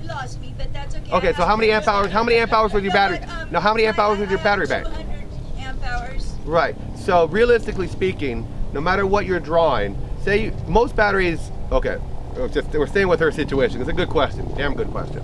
You lost me, but that's okay. Okay, so how many amp hours? How many amp hours with your battery? Now, how many amp hours with your battery bank? 200 amp hours. Right. So realistically speaking, no matter what you're drawing, say most batteries. Okay, we're staying with her situation. It's a good question. Damn good question.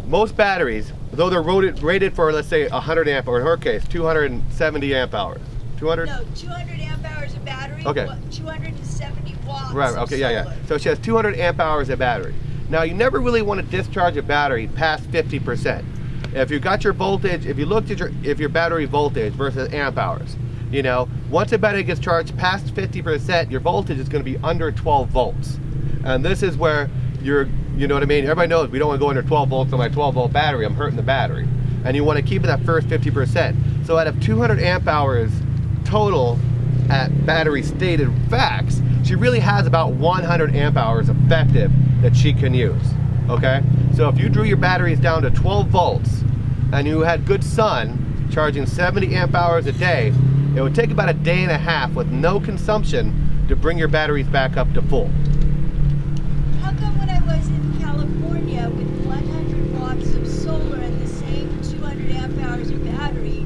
Most batteries, though they're rated for, let's say, 100 amp, or in her case, 270 amp hours. 200? No, 200 amp hours of battery. Okay. 270 watts. Right. of Okay. Yeah. solar. So she has 200 amp hours of battery. Now, you never really want to discharge a battery past 50%. If you got your voltage, if you looked at your battery voltage versus amp hours, you know, once a battery gets charged past 50%, your voltage is going to be under 12 volts. And this is where you know what I mean? Everybody knows we don't want to go under 12 volts on my 12 volt battery. I'm hurting the battery. And you want to keep it at first 50%. So out of 200 amp hours total at battery stated facts, she really has about 100 amp hours effective that she can use, okay? So if you drew your batteries down to 12 volts and you had good sun charging 70 amp hours a day, it would take about a day and a half with no consumption to bring your batteries back up to full. How come when I was in California with 100 watts of solar and the same 200 amp hours of battery,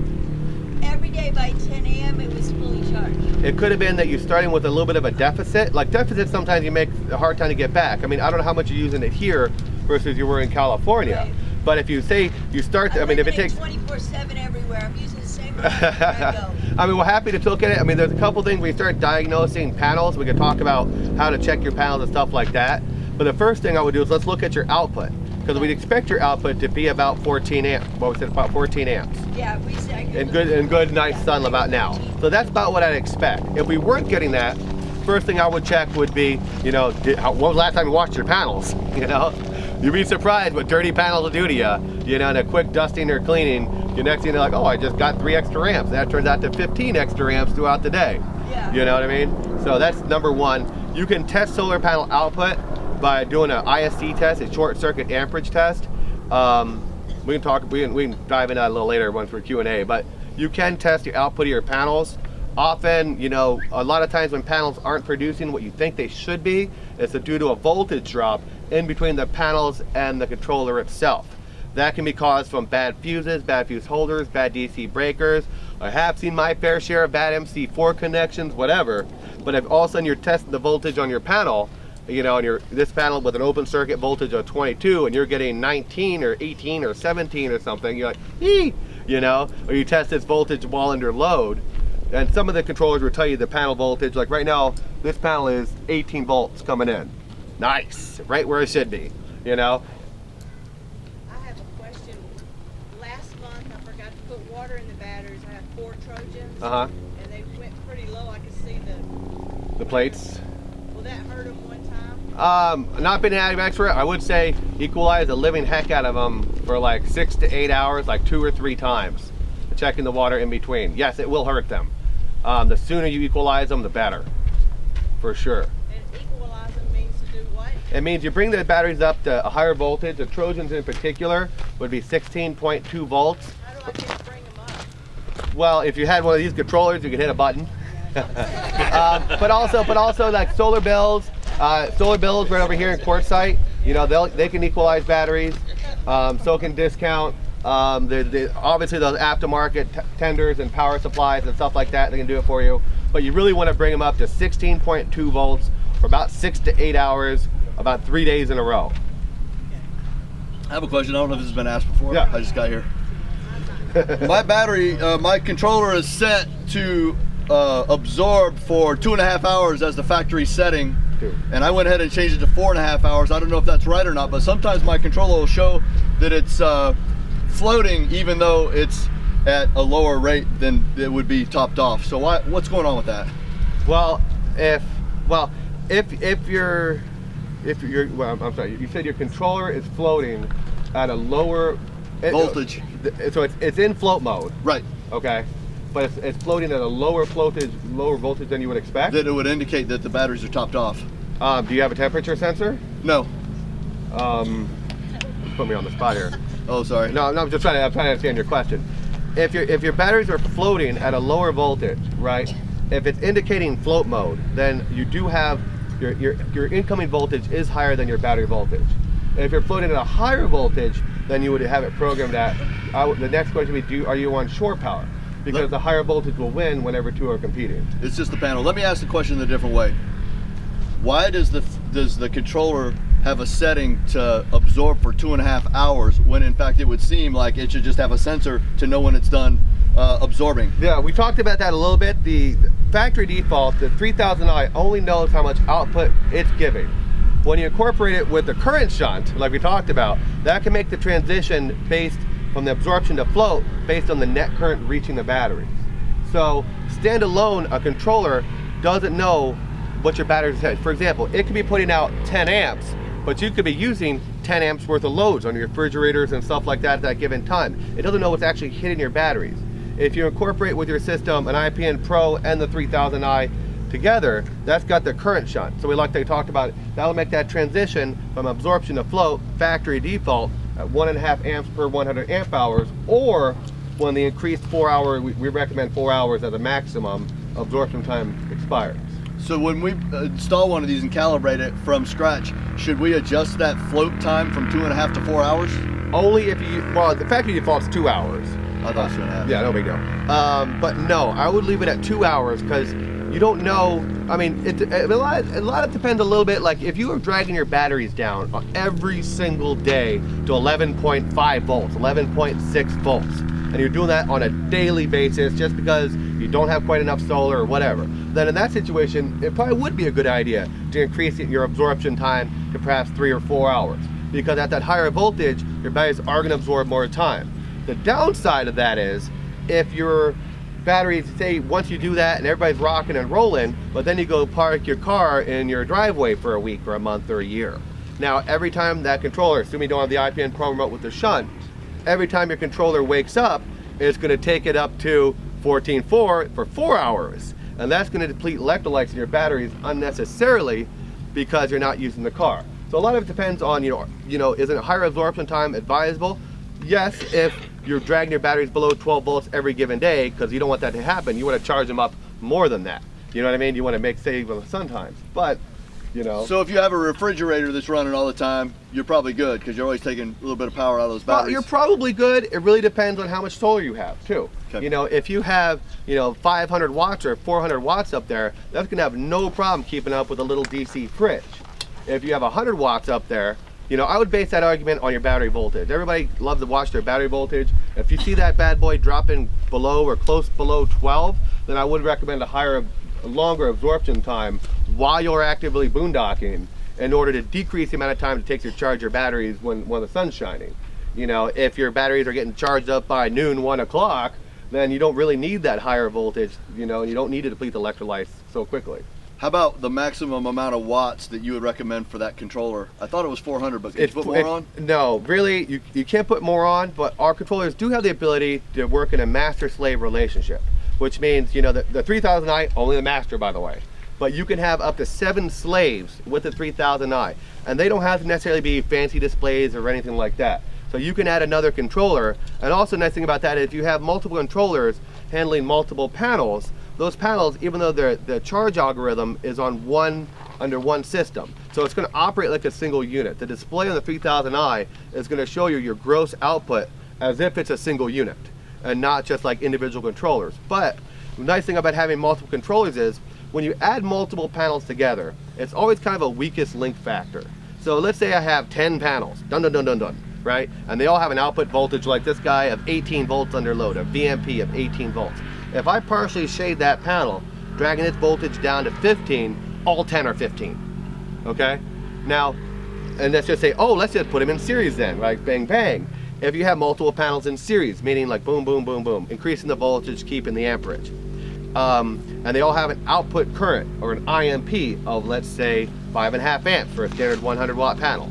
every day by 10 a.m. it was fully charged? It could have been that you're starting with a little bit of a deficit. Like deficit, sometimes you make a hard time to get back. I mean, I don't know how much you're using it here versus you were in California. Right. But if you say you start, I mean, if it takes 24/7 everywhere, I'm using the same amount wherever I go. I mean, we're happy to look at it. I mean, there's a couple things when you start diagnosing panels. We can talk about how to check your panels and stuff like that. But the first thing I would do is let's look at your output, because we'd expect your output to be about 14 amps. Well, we said about 14 amps. Yeah, we said. And good, nice sun about now. So that's about what I'd expect. If we weren't getting that, first thing I would check would be, you know, when was the last time you washed your panels? You know, you'd be surprised what dirty panels will do to you. You know, and a quick dusting or cleaning, your next thing you're like, oh, I just got 3 extra amps. That turns out to 15 extra amps throughout the day. Yeah. You know what I mean? So that's number one. You can test solar panel output by doing an ISC test, a short circuit amperage test. We can dive into that a little later once we're Q&A, but you can test your output of your panels. Often, you know, a lot of times when panels aren't producing what you think they should be, it's due to a voltage drop in between the panels and the controller itself. That can be caused from bad fuses, bad fuse holders, bad DC breakers. I have seen my fair share of bad MC4 connections, whatever. But if all of a sudden you're testing the voltage on your panel, you know, and this panel with an open circuit voltage of 22 and you're getting 19 or 18 or 17 or something, you're like, ee, you know, or you test this voltage while under load. And some of the controllers will tell you the panel voltage, like right now, this panel is 18 volts coming in. Nice, right where it should be, you know. I have a question. Last month I forgot to put water in the batteries. I have 4 Trojans, and they went pretty low. I could see the plates. Will that hurt them one time? Not been an expert. I would say equalize the living heck out of them for like 6 to 8 hours, like 2 or 3 times, checking the water in between. Yes, it will hurt them. The sooner you equalize them, the better, for sure. And equalize them means to do what? It means you bring the batteries up to a higher voltage. The Trojans in particular would be 16.2 volts. How do I just bring them up? Well, if you had one of these controllers, you could hit a button. but also like solar bills right over here in Quartzsite, you know, they can equalize batteries, so can Discount. Obviously those aftermarket tenders and power supplies and stuff like that, they can do it for you. But you really want to bring them up to 16.2 volts for about 6 to 8 hours, about 3 days in a row. I have a question. I don't know if this has been asked before. Yeah. I just got here. My battery, my controller is set to absorb for 2.5 hours as the factory setting. And I went ahead and changed it to 4.5 hours. I don't know if that's right or not, but sometimes my controller will show that it's floating even though it's at a lower rate than it would be topped off. So what's going on with that? Well, if I'm sorry, you said your controller is floating at a lower voltage. So it's in float mode. Right. Okay. But it's floating at a lower voltage than you would expect? That it would indicate that the batteries are topped off. Do you have a temperature sensor? No. Put me on the spot here. Oh, sorry. No, I'm trying to understand your question. If your batteries are floating at a lower voltage, right? If it's indicating float mode, then you do have your incoming voltage is higher than your battery voltage. And if you're floating at a higher voltage, then you would have it programmed at. The next question would be, are you on shore power? Because the higher voltage will win whenever two are competing. It's just the panel. Let me ask the question in a different way. Why does the controller have a setting to absorb for 2.5 hours when in fact it would seem like it should just have a sensor to know when it's done absorbing? Yeah, we talked about that a little bit. The factory default, the 3000i only knows how much output it's giving. When you incorporate it with the current shunt, like we talked about, that can make the transition based from the absorption to float based on the net current reaching the batteries. So standalone, a controller doesn't know what your batteries have. For example, it could be putting out 10 amps, but you could be using 10 amps worth of loads on your refrigerators and stuff like that at that given time. It doesn't know what's actually hitting your batteries. If you incorporate with your system an IPN Pro and the 3000i together, that's got the current shunt. So like they talked about, that'll make that transition from absorption to float factory default at 1.5 amps per 100 amp hours, or when the increased 4 hour, we recommend 4 hours as a maximum absorption time expires. So when we install one of these and calibrate it from scratch, should we adjust that float time from 2.5 to 4 hours? Only if you, well, the factory default's 2 hours. I thought 2.5. Yeah, no big deal. But no, I would leave it at 2 hours because you don't know. I mean, a lot of it depends a little bit. Like if you are dragging your batteries down every single day to 11.5 volts, 11.6 volts, and you're doing that on a daily basis just because you don't have quite enough solar or whatever, then in that situation, it probably would be a good idea to increase your absorption time to perhaps 3 or 4 hours. Because at that higher voltage, your batteries are going to absorb more time. The downside of that is, if your batteries, say once you do that and everybody's rocking and rolling, but then you go park your car in your driveway for a week or a month or a year. Now every time that controller, assuming you don't have the IPN Pro remote with the shunt, every time your controller wakes up, it's going to take it up to 14.4 for 4 hours. And that's going to deplete electrolytes in your batteries unnecessarily because you're not using the car. So a lot of it depends on, you know, is it a higher absorption time advisable? Yes, if you're dragging your batteries below 12 volts every given day, because you don't want that to happen. You want to charge them up more than that. You know what I mean? You want to make save on the sun times. But, you know. So if you have a refrigerator that's running all the time, you're probably good because you're always taking a little bit of power out of those batteries. Well, you're probably good. It really depends on how much solar you have too. Okay. You know, if you have, 500 watts or 400 watts up there, that's going to have no problem keeping up with a little DC fridge. If you have 100 watts up there, I would base that argument on your battery voltage. Everybody loves to watch their battery voltage. If you see that bad boy dropping below or close below 12, then I would recommend a longer absorption time while you're actively boondocking in order to decrease the amount of time it takes to charge your batteries when the sun's shining. If your batteries are getting charged up by noon, 1 o'clock, then you don't really need that higher voltage, and you don't need to deplete the electrolytes so quickly. How about the maximum amount of watts that you would recommend for that controller? I thought it was 400, but can you put more on? No, really, you can't put more on, but our controllers do have the ability to work in a master-slave relationship, which means, the 3000i, only the master, by the way, but you can have up to 7 slaves with the 3000i, and they don't have to necessarily be fancy displays or anything like that. So you can add another controller, and also the nice thing about that is if you have multiple controllers handling multiple panels, those panels, even though the charge algorithm is under one system, so it's going to operate like a single unit. The display on the 3000i is going to show you your gross output as if it's a single unit and not just like individual controllers. But the nice thing about having multiple controllers is when you add multiple panels together, it's always kind of a weakest link factor. So let's say I have 10 panels, right? And they all have an output voltage like this guy of 18 volts under load, a VMP of 18 volts. If I partially shade that panel, dragging its voltage down to 15, all 10 are 15, okay? Now, and let's just say, let's just put them in series then, right? Bang, bang. If you have multiple panels in series, meaning like boom, boom, boom, boom, increasing the voltage, keeping the amperage, and they all have an output current or an IMP of, let's say, 5.5 amps for a standard 100 watt panel.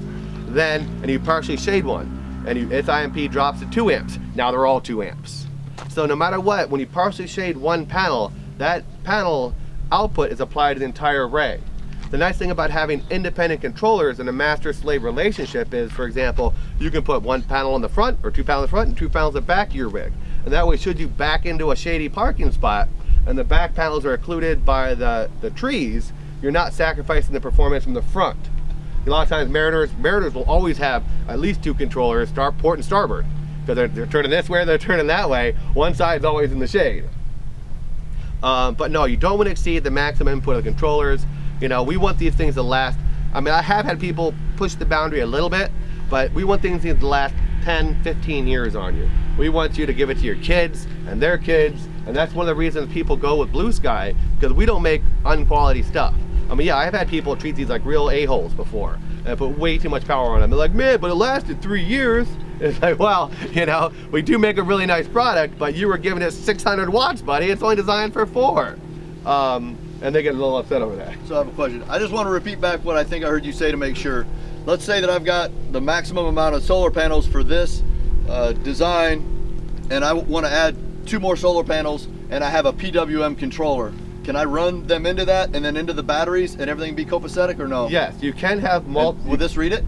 Then, and you partially shade one, and its IMP drops to 2 amps. Now they're all 2 amps. So no matter what, when you partially shade one panel, that panel output is applied to the entire array. The nice thing about having independent controllers in a master-slave relationship is, for example, you can put one panel on the front or 2 panels in the front and 2 panels in the back of your rig. And that way, should you back into a shady parking spot and the back panels are occluded by the trees, you're not sacrificing the performance from the front. A lot of times Mariners will always have at least 2 controllers, port and starboard, because they're turning this way, they're turning that way. One side's always in the shade. But no, you don't want to exceed the maximum input of the controllers. We want these things to last. I mean, I have had people push the boundary a little bit, but we want things to last 10, 15 years on you. We want you to give it to your kids and their kids, and that's one of the reasons people go with Blue Sky, because we don't make unquality stuff. I mean, yeah, I've had people treat these like real a-holes before and put way too much power on them. They're like, man, but it lasted 3 years. It's like, well, you know, we do make a really nice product, but you were giving it 600 watts, buddy. It's only designed for 4. And they get a little upset over that. So I have a question. I just want to repeat back what I think I heard you say to make sure. Let's say that I've got the maximum amount of solar panels for this design, and I want to add 2 more solar panels, and I have a PWM controller. Can I run them into that and then into the batteries and everything be copacetic, or no? Yes, you can have multiple. Will this read it?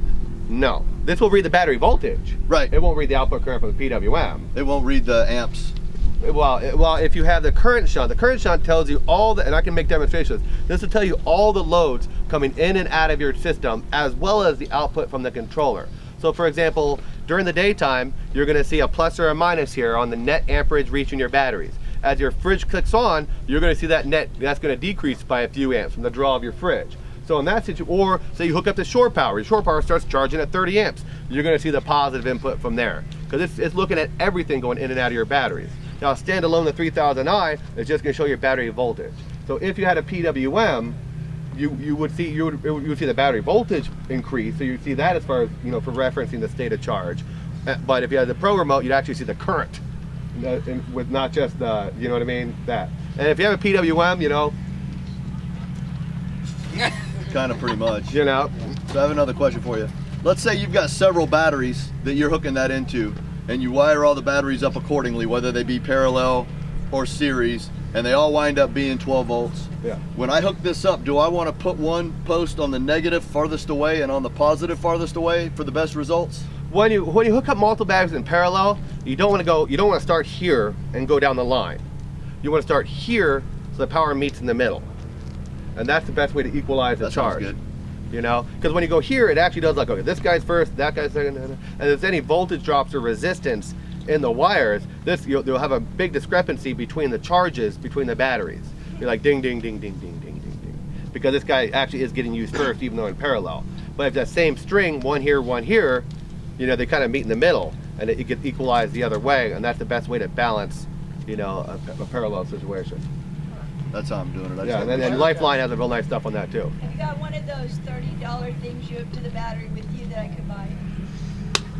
No. This will read the battery voltage. Right. It won't read the output current from the PWM. It won't read the amps. Well, if you have the current shunt tells you all the, and I can make demonstrations, this will tell you all the loads coming in and out of your system, as well as the output from the controller. So for example, during the daytime, you're gonna see a plus or a minus here on the net amperage reaching your batteries. As your fridge clicks on, you're gonna see that net, that's gonna decrease by a few amps from the draw of your fridge. So in that situation, or say you hook up to shore power, your shore power starts charging at 30 amps. You're gonna see the positive input from there. Because it's looking at everything going in and out of your batteries. Now standalone, the 3000i is just gonna show your battery voltage. So if you had a PWM, you would see the battery voltage increase. So you see that as far as, you know, for referencing the state of charge. But if you had the Pro remote, you'd actually see the current, with not just the, you know what I mean, that. And if you have a PWM, you know, Kind of pretty much. you know, So I have another question for you. Let's say you've got several batteries that you're hooking that into, and you wire all the batteries up accordingly, whether they be parallel or series, and they all wind up being 12 volts. Yeah. When I hook this up, do I want to put one post on the negative farthest away and on the positive farthest away for the best results? when you hook up multiple batteries in parallel, you don't want to start here and go down the line. You want to start here so the power meets in the middle, and that's the best way to equalize the charge. Sounds good. You know, because when you go here, it actually does like, okay, this guy's first, that guy's second, and if there's any voltage drops or resistance in the wires, you'll have a big discrepancy between the charges between the batteries. You're like ding, ding, ding, ding, ding, ding, ding, ding, because this guy actually is getting used first, even though in parallel. But if that same string, one here, you know, they kind of meet in the middle, and it gets equalized the other way, and that's the best way to balance, you know, a parallel situation. That's how I'm doing it. Yeah, and then Lifeline has a real nice stuff on that too. Have you got one of those $30 things you hook to the battery with you that I could buy?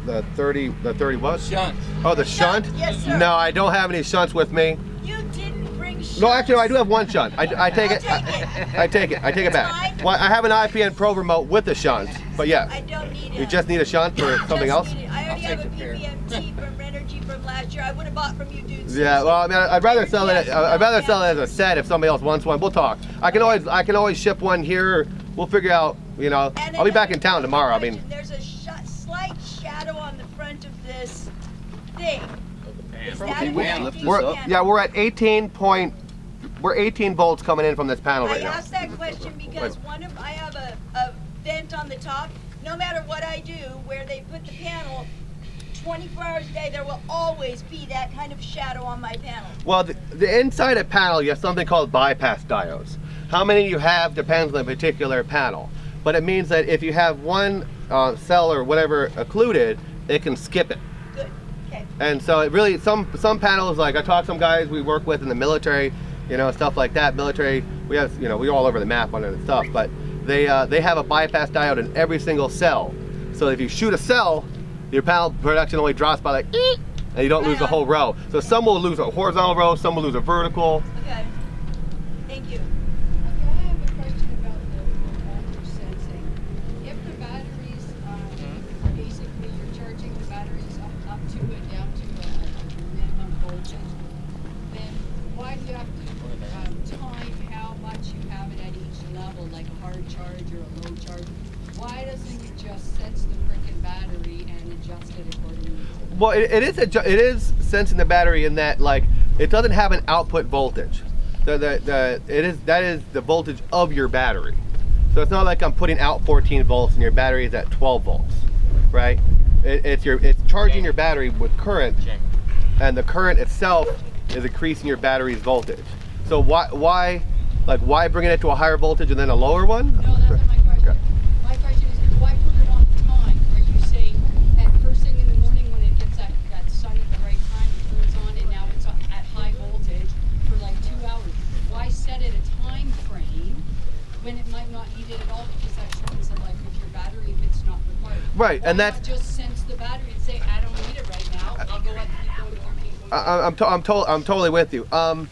The 30 what? Shunt. Oh, the shunt? Yes, sir. No, I don't have any shunts with me. You didn't bring shunts. No, actually, I do have one shunt. I take it. I take it back. Fine. Well, I have an IPN Pro remote with a shunt, but yeah. I don't need it. You just need a shunt for something else? I already have a take the pair. PPMT from Energy from last year. I would have bought from you dudes. Yeah, well, I mean, I'd rather sell it. I'd rather sell it as a set if somebody else wants one. We'll talk. I can always ship one here. We'll figure out. You know, And I'll be back in another town tomorrow. I mean, question, there's a slight shadow on the front of this thing. Is that Can we an lift this LED up? panel? we're at 18 volts coming in from this panel I right now. asked that question because I have a vent on the top. No matter what I do, where they put the panel, 24 hours a day, there will always be that kind of shadow on my panel. Well, the inside a panel, you have something called bypass diodes. How many you have depends on the particular panel. But it means that if you have one cell or whatever occluded, it can skip it. Good. Okay. And so it really, some panels, like I talked to some guys we work with in the military, you know, stuff like that. Military, we have, you know, we're all over the map on it and stuff, but they have a bypass diode in every single cell. So if you shoot a cell, your panel production only drops by like, eek, and you don't lose the whole row. So some will lose a horizontal row, some will lose a vertical. Okay. Thank you. Okay, I have a question about the voltage sensing. If the batteries, basically you're charging the batteries up to and down to a minimum voltage, then why do you have to time how much you have it at each level, like a hard charge or a low charge? Why doesn't it just sense the frickin' battery and adjust it accordingly? Well, it is sensing the battery in that, like, it doesn't have an output voltage. That is the voltage of your battery. So it's not like I'm putting out 14 volts and your battery is at 12 volts, right? It's charging your battery with current, and the current itself is increasing your battery's voltage. So why bring it to a higher voltage and then a lower one? No, that's not my question. My question is, why put it on time, where you say at first thing in the morning when it gets that sun at the right time, it turns on, and now it's at high voltage for like 2 hours. Why set it a time frame when it might not Right, Why and not that's just sense the battery and say, I don't need it right now. I'll go at 3.13. I'm totally with you. Well,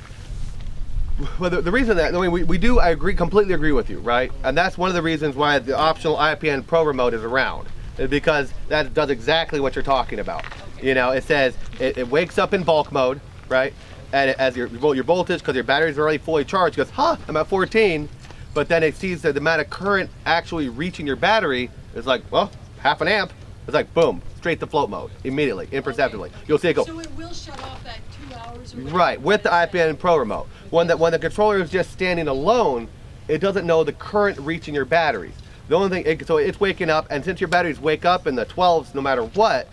the reason that, I mean, I completely agree with you, right? And that's one of the reasons why the optional IPN Pro remote is around, is because that does exactly what you're talking about. Okay. You know, it says it wakes up in bulk mode, right? And as your voltage, because your battery's already fully charged, goes, huh, I'm at 14. But then it sees that the amount of current actually reaching your battery is like, well, half an amp. It's like, boom, straight to float mode, immediately, imperceptibly. Okay. You'll see it go. So it will shut off at 2 hours or whatever? Right, with the IPN Pro remote. When the controller is just standing alone, it doesn't know the current reaching your batteries. The only thing, so it's waking up, and since your batteries wake up in the 12s no matter what,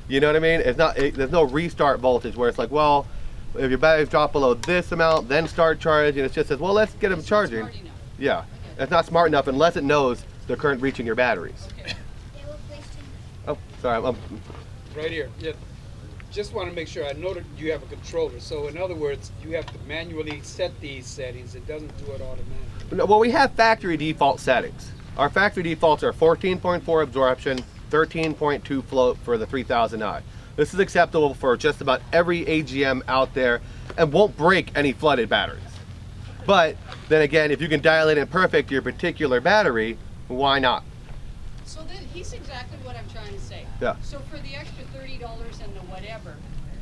you know what I mean? There's no restart voltage where it's like, well, if your batteries drop below this amount, then start charging. It just says, well, let's get them charging. Yeah, it's not smart enough unless it knows the current reaching your batteries. Okay. Oh, sorry, I'm Right here. Yeah. Just want to make sure. I know that you have a controller. So in other words, you have to manually set these settings. It doesn't do it automatically. well, we have factory default settings. Our factory defaults are 14.4 absorption, 13.2 float for the 3000i. This is acceptable for just about every AGM out there and won't break any flooded batteries. But then again, if you can dial it in perfect to your particular battery, why not? So then he's exactly what I'm trying to say. Yeah. So for the extra $30 and the whatever,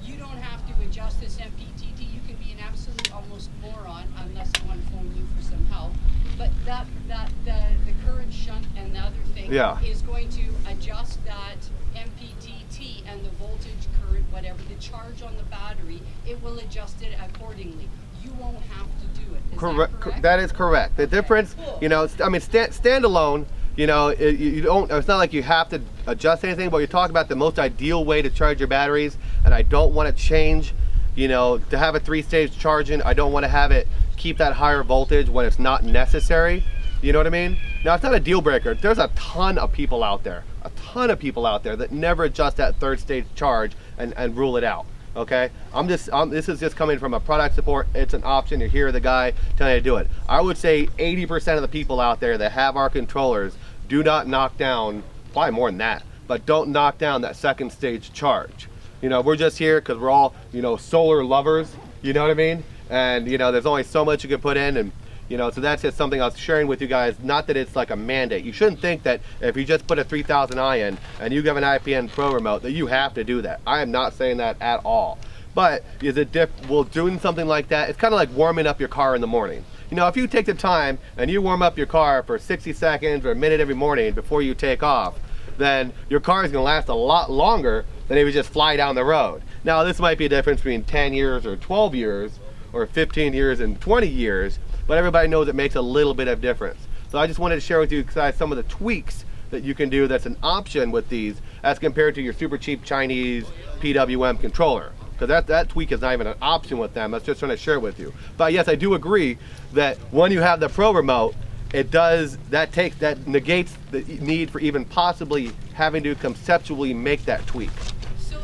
you don't have to adjust this MPPT. You can be an absolute almost moron unless I want to phone you for some help. But the current shunt and the other thing is going to adjust that MPPT and the voltage, current, whatever, the charge on the battery. It will adjust it accordingly. You won't have to do it. Is that correct? That is correct. The difference, you know, I mean, standalone, you know, you don't. It's not like you have to adjust anything, but you talk about the most ideal way to charge your batteries, and I don't want to change, you know, to have a 3-stage charging. I don't want to have it keep that higher voltage when it's not necessary. You know what I mean? Now, it's not a deal breaker. There's a ton of people out there, that never adjust that 3rd-stage charge and rule it out. Okay, this is just coming from a product support. It's an option. You hear the guy telling you to do it. I would say 80% of the people out there that have our controllers do not knock down, probably more than that, but don't knock down that 2nd-stage charge. You know, we're just here because we're all, you know, solar lovers, you know what I mean? And, you know, there's only so much you can put in, and, you know, so that's just something I was sharing with you guys. Not that it's like a mandate. You shouldn't think that if you just put a 3000i in and you have an IPN Pro remote that you have to do that. I am not saying that at all. But is it well, doing something like that, it's kind of like warming up your car in the morning. You know, if you take the time and you warm up your car for 60 seconds or a minute every morning before you take off, then your car is going to last a lot longer than if you just fly down the road. Now, this might be a difference between 10 years or 12 years or 15 years and 20 years, but everybody knows it makes a little bit of difference. So I just wanted to share with you guys some of the tweaks that you can do that's an option with these as compared to your super cheap Chinese PWM controller. Because that tweak is not even an option with them. I was just trying to share it with you. But yes, I do agree that when you have the Pro remote, that negates the need for even possibly having to conceptually make that tweak. So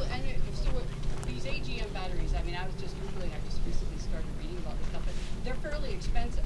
these AGM batteries, I mean, I was just Googling, I just recently started reading about this stuff, but they're fairly expensive.